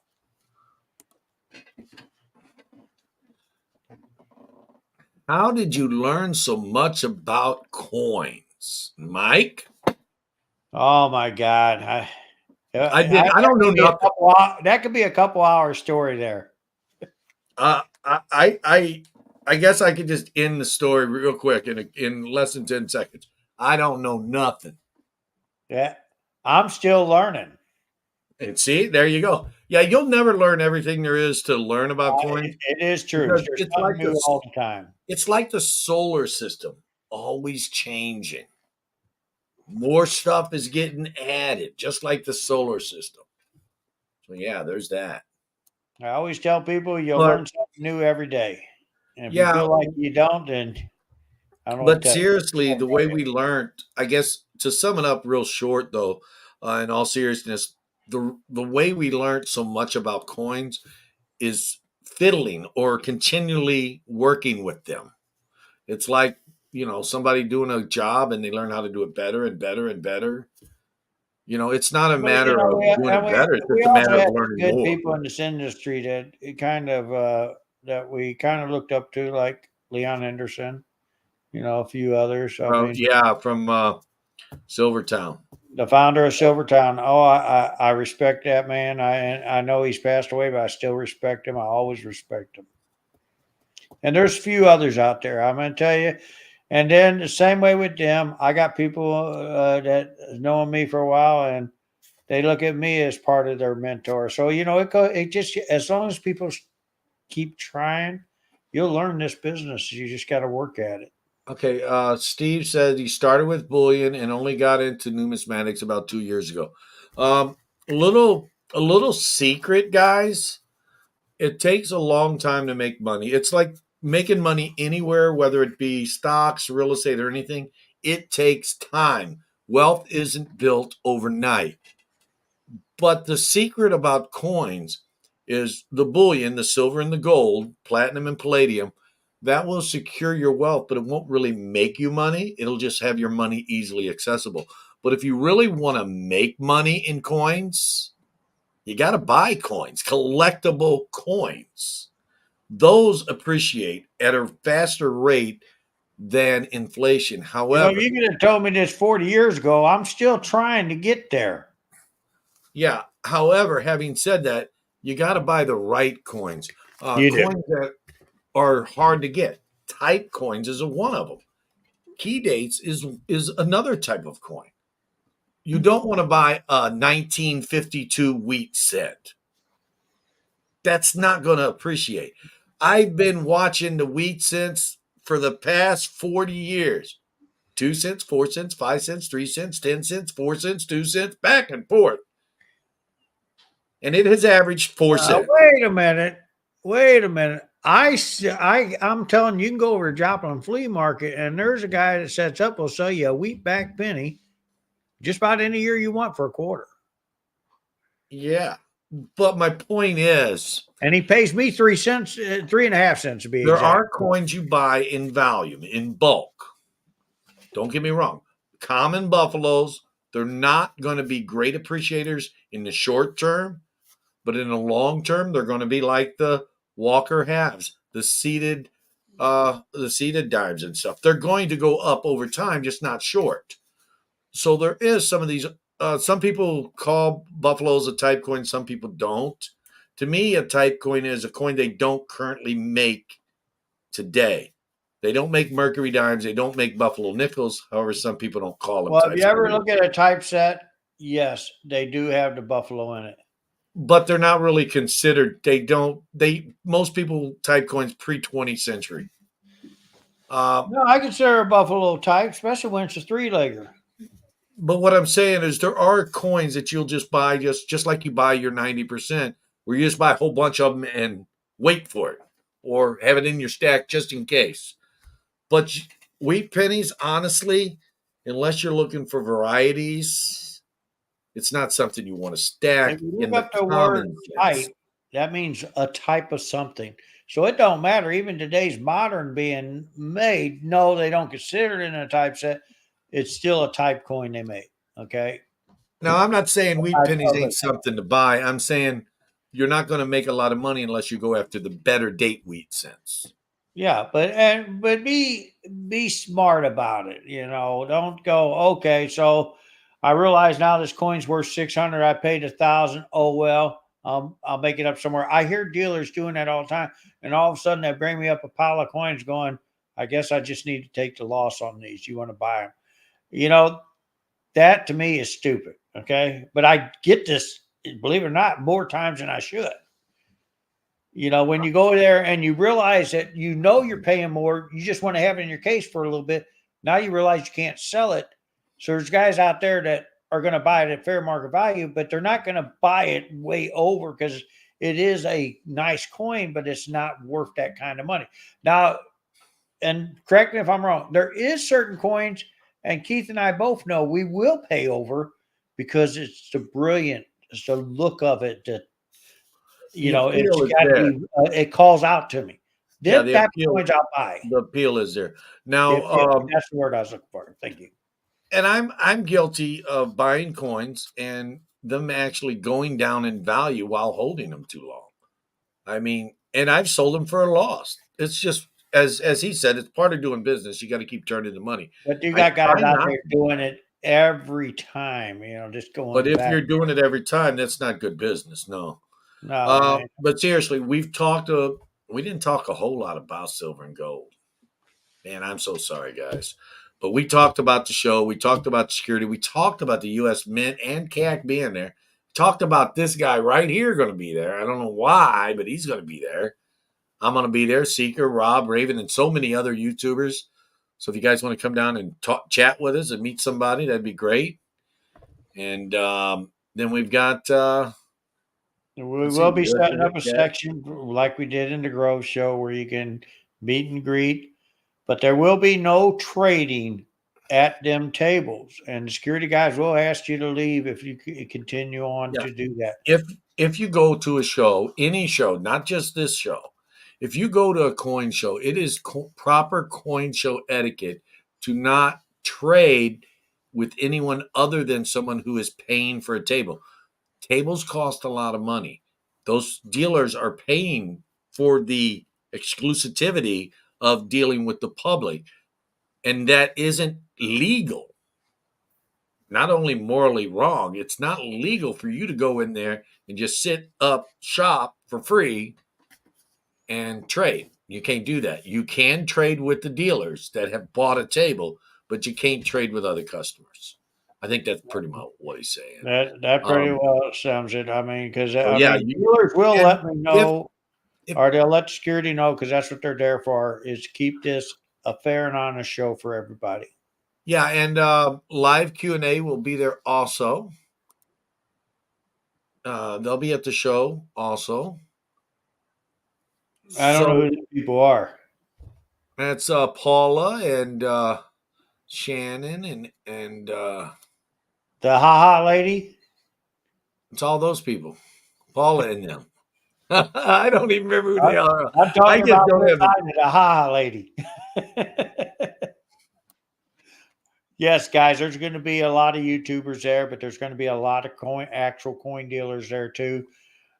Speaker 1: How did you learn so much about coins, Mike?
Speaker 2: Oh my God.
Speaker 1: I did. I
Speaker 2: That
Speaker 1: don't know
Speaker 2: could be a
Speaker 1: nothing.
Speaker 2: that could be a couple hours story there.
Speaker 1: Uh, I, I, I, I guess I could just end the story real quick in less than 10 seconds. I don't know nothing.
Speaker 2: Yeah. I'm still learning.
Speaker 1: And see, there you go. Yeah, you'll never learn everything there is to learn about coins
Speaker 2: It is true.
Speaker 1: because
Speaker 2: There's something new all the time.
Speaker 1: it's like the solar system, always changing. More stuff is getting added, just like the solar system. So yeah, there's that.
Speaker 2: I always tell people you'll
Speaker 1: But
Speaker 2: learn something new every day. And if you
Speaker 1: yeah,
Speaker 2: feel like you don't, then I don't know what
Speaker 1: but
Speaker 2: to tell
Speaker 1: seriously,
Speaker 2: you.
Speaker 1: the way we learned, I guess, to sum it up real short, though, in all seriousness, the way we learned so much about coins is fiddling or continually working with them. It's like somebody doing a job and they learn how to do it better and better and better. It's not a
Speaker 2: But
Speaker 1: matter of doing it better; it's
Speaker 2: we
Speaker 1: just a
Speaker 2: also
Speaker 1: matter of
Speaker 2: have
Speaker 1: learning
Speaker 2: good
Speaker 1: more.
Speaker 2: people in this industry that it kind of that we kind of looked up to, like Leon Henderson, a few others. I mean,
Speaker 1: Yeah, from Silvertown.
Speaker 2: the founder of Silvertown. Oh, I respect that man. I know he's passed away, but I still respect him. I always respect him. And there's a few others out there. I'm going to tell you. And then the same way with them, I got people that known me for a while, and they look at me as part of their mentor. So it just as long as people keep trying, you'll learn this business. You just got to work at it.
Speaker 1: Okay, Steve said he started with bullion and only got into numismatics about 2 years ago. A little secret, guys. It takes a long time to make money. It's like making money anywhere, whether it be stocks, real estate, or anything. It takes time. Wealth isn't built overnight. But the secret about coins is the bullion, the silver and the gold, platinum and palladium, that will secure your wealth, but it won't really make you money. It'll just have your money easily accessible. But if you really want to make money in coins, you got to buy coins, collectible coins. Those appreciate at a faster rate than inflation.
Speaker 2: If
Speaker 1: However,
Speaker 2: you could have told me this 40 years ago, I'm still trying to get there.
Speaker 1: yeah. However, having said that, you got to buy the right coins.
Speaker 2: You do.
Speaker 1: Coins that are hard to get. Type coins is one of them. Key dates is another type of coin. You don't want to buy a 1952 wheat cent. That's not going to appreciate. I've been watching the wheat cents for the past 40 years. 2 cents, 4 cents, 5 cents, 3 cents, 10 cents, 4 cents, 2 cents, back and forth. And it has averaged 4 cents.
Speaker 2: Wait a minute. Wait a minute. I'm telling you, you can go over to Joplin Flea Market, and there's a guy that sets up, will sell you a wheat back penny just about any year you want for a quarter.
Speaker 1: Yeah. But my point is,
Speaker 2: And he pays me 3 cents, 3.5 cents to be
Speaker 1: there
Speaker 2: exact.
Speaker 1: are coins you buy in volume, in bulk. Don't get me wrong. Common buffaloes, they're not going to be great appreciators in the short term, but in the long term, they're going to be like the Walker halves, the seeded dimes and stuff. They're going to go up over time, just not short. So there is some of these. Some people call buffaloes a type coin. Some people don't. To me, a type coin is a coin they don't currently make today. They don't make mercury dimes. They don't make buffalo nickels. However, some people don't call them
Speaker 2: Well, if
Speaker 1: types.
Speaker 2: you ever look at a typeset, yes, they do have the buffalo in it.
Speaker 1: But they're not really considered. Most people type coins pre 20th century.
Speaker 2: No, I consider a buffalo type, especially when it's a three-legger.
Speaker 1: But what I'm saying is there are coins that you'll just buy just like you buy your 90%, where you just buy a whole bunch of them and wait for it or have it in your stack just in case. But wheat pennies, honestly, unless you're looking for varieties, it's not something you want to stack
Speaker 2: If you
Speaker 1: in
Speaker 2: look
Speaker 1: the
Speaker 2: up the word
Speaker 1: common sense.
Speaker 2: type, that means a type of something. So it don't matter. Even today's modern being made, no, they don't consider it in a type set. It's still a type coin they make. Okay.
Speaker 1: Now, I'm not saying wheat
Speaker 2: Type
Speaker 1: pennies
Speaker 2: of
Speaker 1: ain't
Speaker 2: it.
Speaker 1: something to buy. I'm saying you're not going to make a lot of money unless you go after the better date wheat cents.
Speaker 2: Yeah, but be smart about it. Don't go, okay, so I realize now this coin's worth 600. I paid 1,000. Oh well, I'll make it up somewhere. I hear dealers doing that all the time, and all of a sudden they bring me up a pile of coins, going, I guess I just need to take the loss on these. You want to buy them? You know that to me is stupid. Okay, but I get this, believe it or not, more times than I should. When you go there and you realize that you're paying more, you just want to have it in your case for a little bit. Now you realize you can't sell it. So there's guys out there that are going to buy it at fair market value, but they're not going to buy it way over because it is a nice coin, but it's not worth that kind of money. Now, and correct me if I'm wrong, there is certain coins, and Keith and I both know we will pay over because it's it's the look of it that
Speaker 1: The
Speaker 2: it's
Speaker 1: appeal is
Speaker 2: got to
Speaker 1: there.
Speaker 2: be. It calls out to me.
Speaker 1: Yeah,
Speaker 2: Them type of coins I'll buy.
Speaker 1: the appeal is there.
Speaker 2: The
Speaker 1: Now,
Speaker 2: appeal. That's the word I was looking for. Thank you.
Speaker 1: and I'm guilty of buying coins and them actually going down in value while holding them too long. I mean, and I've sold them for a loss. It's just as he said, it's part of doing business. You got to keep turning the money.
Speaker 2: But you
Speaker 1: I
Speaker 2: got guys
Speaker 1: try
Speaker 2: out
Speaker 1: not
Speaker 2: there
Speaker 1: to,
Speaker 2: doing it every time. Just
Speaker 1: but
Speaker 2: going
Speaker 1: if
Speaker 2: back.
Speaker 1: you're doing it every time, that's not good business. No.
Speaker 2: No, man.
Speaker 1: But seriously, we didn't talk a whole lot about silver and gold. Man, I'm so sorry, guys. But we talked about the show. We talked about security. We talked about the U.S. Mint and CAC being there. Talked about this guy right here going to be there. I don't know why, but he's going to be there. I'm going to be there. Seeker, Rob, Raven, and so many other YouTubers. So if you guys want to come down and chat with us and meet somebody, that'd be great. And then we've got
Speaker 2: We
Speaker 1: let's see,
Speaker 2: will be
Speaker 1: we got
Speaker 2: setting up a
Speaker 1: the
Speaker 2: section like we did in the Grove Show where you can meet and greet, but there will be no trading at them tables. And the security guys will ask you to leave if you continue on
Speaker 1: yeah.
Speaker 2: to do that.
Speaker 1: If you go to a show, any show, not just this show, if you go to a coin show, it is proper coin show etiquette to not trade with anyone other than someone who is paying for a table. Tables cost a lot of money. Those dealers are paying for the exclusivity of dealing with the public, and that isn't legal. Not only morally wrong, it's not legal for you to go in there and just sit up shop for free and trade. You can't do that. You can trade with the dealers that have bought a table, but you can't trade with other customers. I think that's pretty much what he's saying.
Speaker 2: That pretty
Speaker 1: Um,
Speaker 2: well sums it. I mean, because
Speaker 1: so yeah,
Speaker 2: dealers will
Speaker 1: and
Speaker 2: let me
Speaker 1: if
Speaker 2: know,
Speaker 1: if
Speaker 2: or they'll let security know, because that's what they're there for, is keep this a fair and honest show for everybody.
Speaker 1: yeah, and live Q&A will be there also. They'll be at the show also.
Speaker 2: I don't know
Speaker 1: So
Speaker 2: who these people are.
Speaker 1: that's Paula and Shannon and
Speaker 2: The haha lady.
Speaker 1: it's all those people. Paula and them. I don't even remember who they
Speaker 2: I-
Speaker 1: are.
Speaker 2: I'm
Speaker 1: I
Speaker 2: talking
Speaker 1: just
Speaker 2: about
Speaker 1: don't
Speaker 2: Miss
Speaker 1: have the.
Speaker 2: Ida, the haha lady. Yes, guys, there's going to be a lot of YouTubers there, but there's going to be a lot of actual coin dealers there too.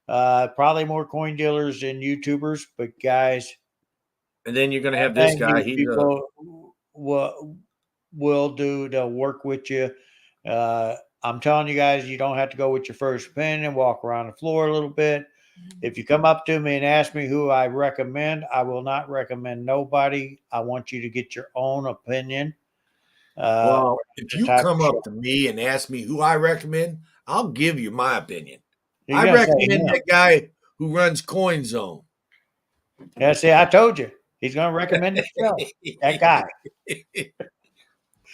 Speaker 2: Probably more coin dealers than YouTubers, but guys,
Speaker 1: And then you're going to have this
Speaker 2: thing
Speaker 1: guy.
Speaker 2: these
Speaker 1: He's a
Speaker 2: people will do to work with you. I'm telling you guys, you don't have to go with your first opinion. Walk around the floor a little bit. If you come up to me and ask me who I recommend, I will not recommend nobody. I want you to get your own opinion.
Speaker 1: well.
Speaker 2: We're
Speaker 1: If
Speaker 2: the
Speaker 1: you
Speaker 2: type of
Speaker 1: come
Speaker 2: show.
Speaker 1: up to me and ask me who I recommend, I'll give you my opinion.
Speaker 2: You're
Speaker 1: I
Speaker 2: gonna say
Speaker 1: recommend
Speaker 2: him.
Speaker 1: that guy who runs Coin Zone.
Speaker 2: Yeah, see, I told you. He's going to recommend the show. That guy.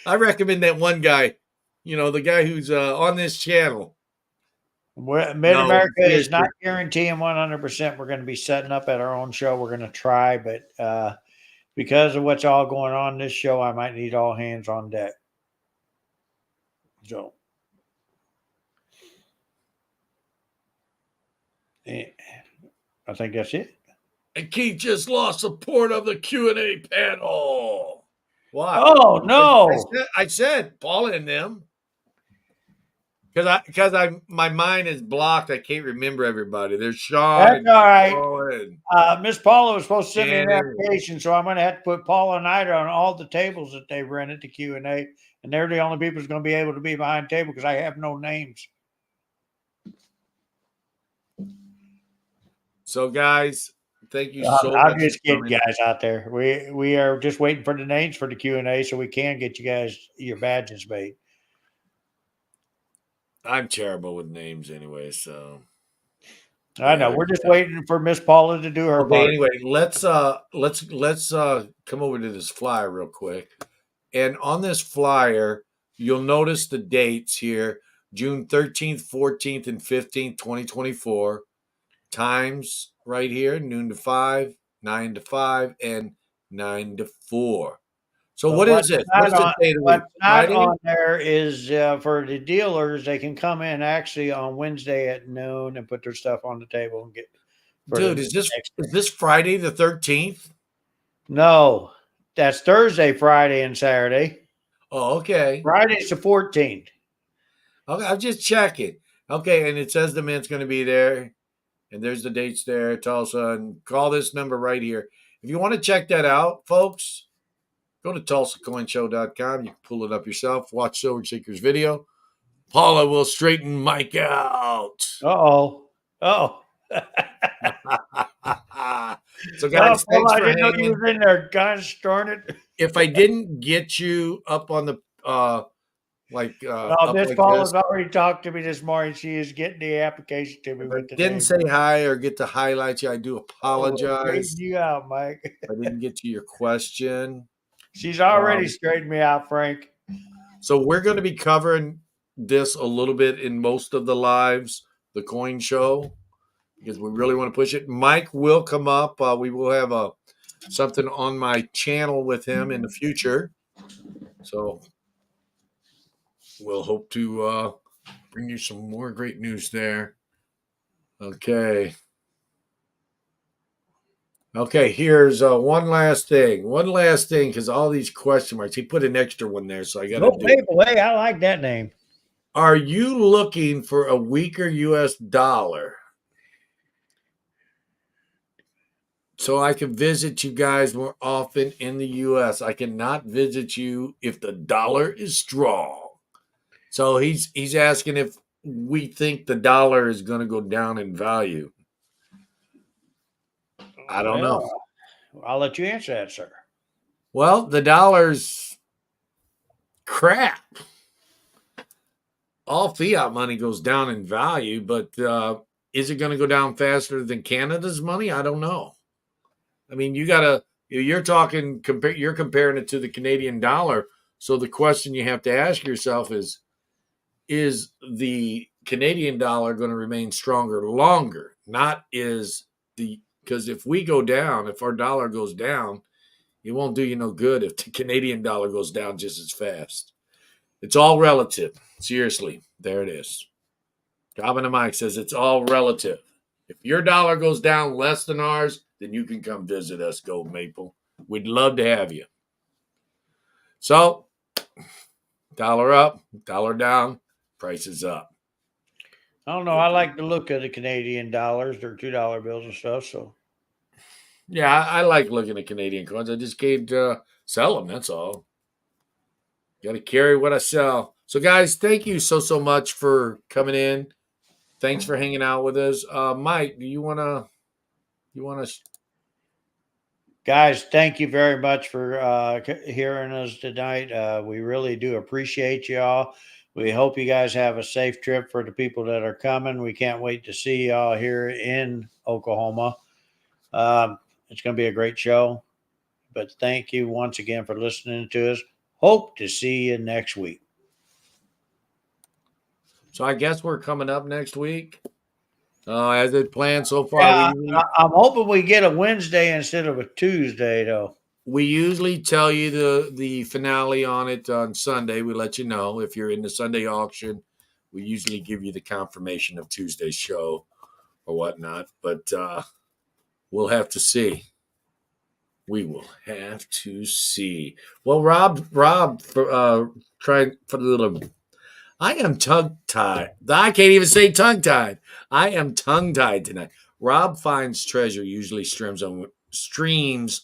Speaker 1: I recommend that one guy, the guy who's on this channel.
Speaker 2: Mid America is
Speaker 1: seriously.
Speaker 2: not guaranteeing 100%. We're going to be setting up at our own show. We're going to try, but because of what's all going on this show, I might need all hands on deck. So, I think that's it.
Speaker 1: And Keith just lost support of the Q&A panel. Why?
Speaker 2: Oh no!
Speaker 1: I said Paula and them. Because my mind is blocked. I can't remember everybody. There's Sean.
Speaker 2: That's
Speaker 1: and
Speaker 2: all right.
Speaker 1: Paula
Speaker 2: Miss Paula was supposed to send me an
Speaker 1: Shannon.
Speaker 2: application, so I'm going to have to put Paula and Ida on all the tables that they've rented to Q&A, and they're the only people who's going to be able to be behind the table because I have no names.
Speaker 1: So, guys, thank you so much.
Speaker 2: I'm just kidding, guys out there. We are just waiting for the names for the Q&A so we can get you guys your badges made.
Speaker 1: I'm terrible with names anyway, so
Speaker 2: I know. We're just waiting for Miss Paula to do her
Speaker 1: okay.
Speaker 2: part.
Speaker 1: Anyway, let's come over to this flyer real quick. And on this flyer, you'll notice the dates here: June 13th, 14th, and 15th, 2024. Times right here: noon to 5, 9 to 5, and 9 to 4. So
Speaker 2: But
Speaker 1: what is it? What is the day of the week?
Speaker 2: What's not
Speaker 1: Friday?
Speaker 2: on there is for the dealers. They can come in actually on Wednesday at noon and put their stuff on the table and get.
Speaker 1: Dude, is this Friday the 13th?
Speaker 2: No, that's Thursday, Friday, and Saturday.
Speaker 1: Oh, okay.
Speaker 2: Friday's the 14th.
Speaker 1: Okay, I'm just checking. Okay, and it says the mint's going to be there, and there's the dates there, Tulsa, and call this number right here. If you want to check that out, folks, go to TulsaCoinShow.com. You can pull it up yourself. Watch Silver Seeker's video. Paula will straighten Mike out.
Speaker 2: Oh.
Speaker 1: So, guys, thanks
Speaker 2: I
Speaker 1: for
Speaker 2: didn't know you
Speaker 1: hanging.
Speaker 2: was in there. Gosh darn it.
Speaker 1: If I didn't get you up on the up
Speaker 2: Miss
Speaker 1: like
Speaker 2: Paula's
Speaker 1: this,
Speaker 2: already talked to me this morning. She is getting the application to me
Speaker 1: if
Speaker 2: with
Speaker 1: I
Speaker 2: the
Speaker 1: didn't
Speaker 2: name.
Speaker 1: say hi or get to highlight you, I do apologize.
Speaker 2: Straighten you out, Mike.
Speaker 1: If I didn't get to your question.
Speaker 2: She's already straightened me out, Frank.
Speaker 1: So we're going to be covering this a little bit in most of the lives, the coin show, because we really want to push it. Mike will come up. We will have something on my channel with him in the future. So we'll hope to bring you some more great news there. Okay. Okay, here's one last thing. Because all these question marks. He put an extra one there, so I got to do it.
Speaker 2: Hey, I like that name.
Speaker 1: Are you looking for a weaker U.S. dollar so I can visit you guys more often in the U.S.? I cannot visit you if the dollar is strong. So he's asking if we think the dollar is going to go down in value. I don't know.
Speaker 2: I'll let you answer that, sir.
Speaker 1: Well, the dollar's crap. All fiat money goes down in value, but is it going to go down faster than Canada's money? I don't know. I mean, you're comparing it to the Canadian dollar. So the question you have to ask yourself is the Canadian dollar going to remain stronger longer? Because if we go down, if our dollar goes down, it won't do you no good if the Canadian dollar goes down just as fast. It's all relative. Seriously, there it is. Robin and Mike says it's all relative. If your dollar goes down less than ours, then you can come visit us, Gold Maple. We'd love to have you. So, dollar up, dollar down, prices up.
Speaker 2: I don't know. I like the look of the Canadian dollars. They're $2 bills and stuff. So,
Speaker 1: yeah, I like looking at Canadian coins. I just can't sell them. That's all. Got to carry what I sell. So, guys, thank you so much for coming in. Thanks for hanging out with us. Mike, do you want to?
Speaker 2: Guys, thank you very much for hearing us tonight. We really do appreciate y'all. We hope you guys have a safe trip for the people that are coming. We can't wait to see y'all here in Oklahoma. It's going to be a great show. But thank you once again for listening to us. Hope to see you next week.
Speaker 1: So I guess we're coming up next week. As it planned so far,
Speaker 2: Yeah, I'm hoping we get a Wednesday instead of a Tuesday, though.
Speaker 1: we usually tell you the finale on it on Sunday. We let you know if you're in the Sunday auction. We usually give you the confirmation of Tuesday's show or whatnot, but we'll have to see. We will have to see. Well, Rob, trying for the little. I am tongue tied. I can't even say tongue tied. I am tongue tied tonight. Rob finds treasure usually streams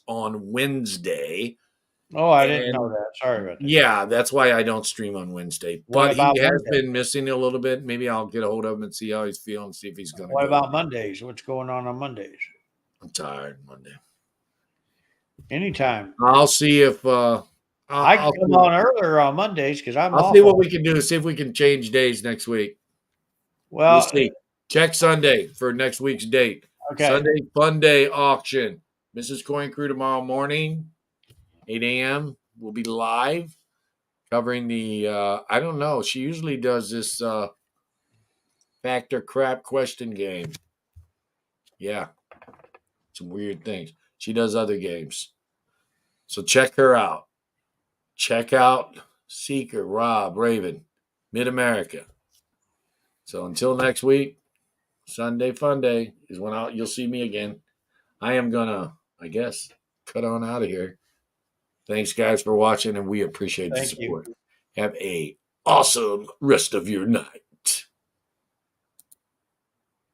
Speaker 1: on Wednesday.
Speaker 2: Oh, I didn't know
Speaker 1: And
Speaker 2: that. Sorry about that.
Speaker 1: yeah, that's why I don't stream on Wednesday.
Speaker 2: What
Speaker 1: But
Speaker 2: about
Speaker 1: he has
Speaker 2: Monday?
Speaker 1: been missing a little bit. Maybe I'll get a hold of him and see how he's feeling, see if he's going to
Speaker 2: What
Speaker 1: go.
Speaker 2: about Mondays? What's going on Mondays?
Speaker 1: I'm tired Monday.
Speaker 2: Anytime.
Speaker 1: I'll see if
Speaker 2: I can come on earlier on Mondays because I'm
Speaker 1: I'll
Speaker 2: off.
Speaker 1: see what we can do. See if we can change days next week.
Speaker 2: Well,
Speaker 1: We'll see. Check Sunday for next week's date.
Speaker 2: okay.
Speaker 1: Sunday Fun Day auction. Mrs. Coin Crew tomorrow morning, 8 a.m. We'll be live covering the I don't know. She usually does this factor crap question game. Yeah. Some weird things. She does other games. So check her out. Check out Seeker, Rob, Raven, Mid America. So until next week, Sunday Fun Day is when you'll see me again. I am gonna, I guess, cut on out of here. Thanks, guys, for watching, and we appreciate the
Speaker 2: Thank you.
Speaker 1: support. Have a awesome rest of your night.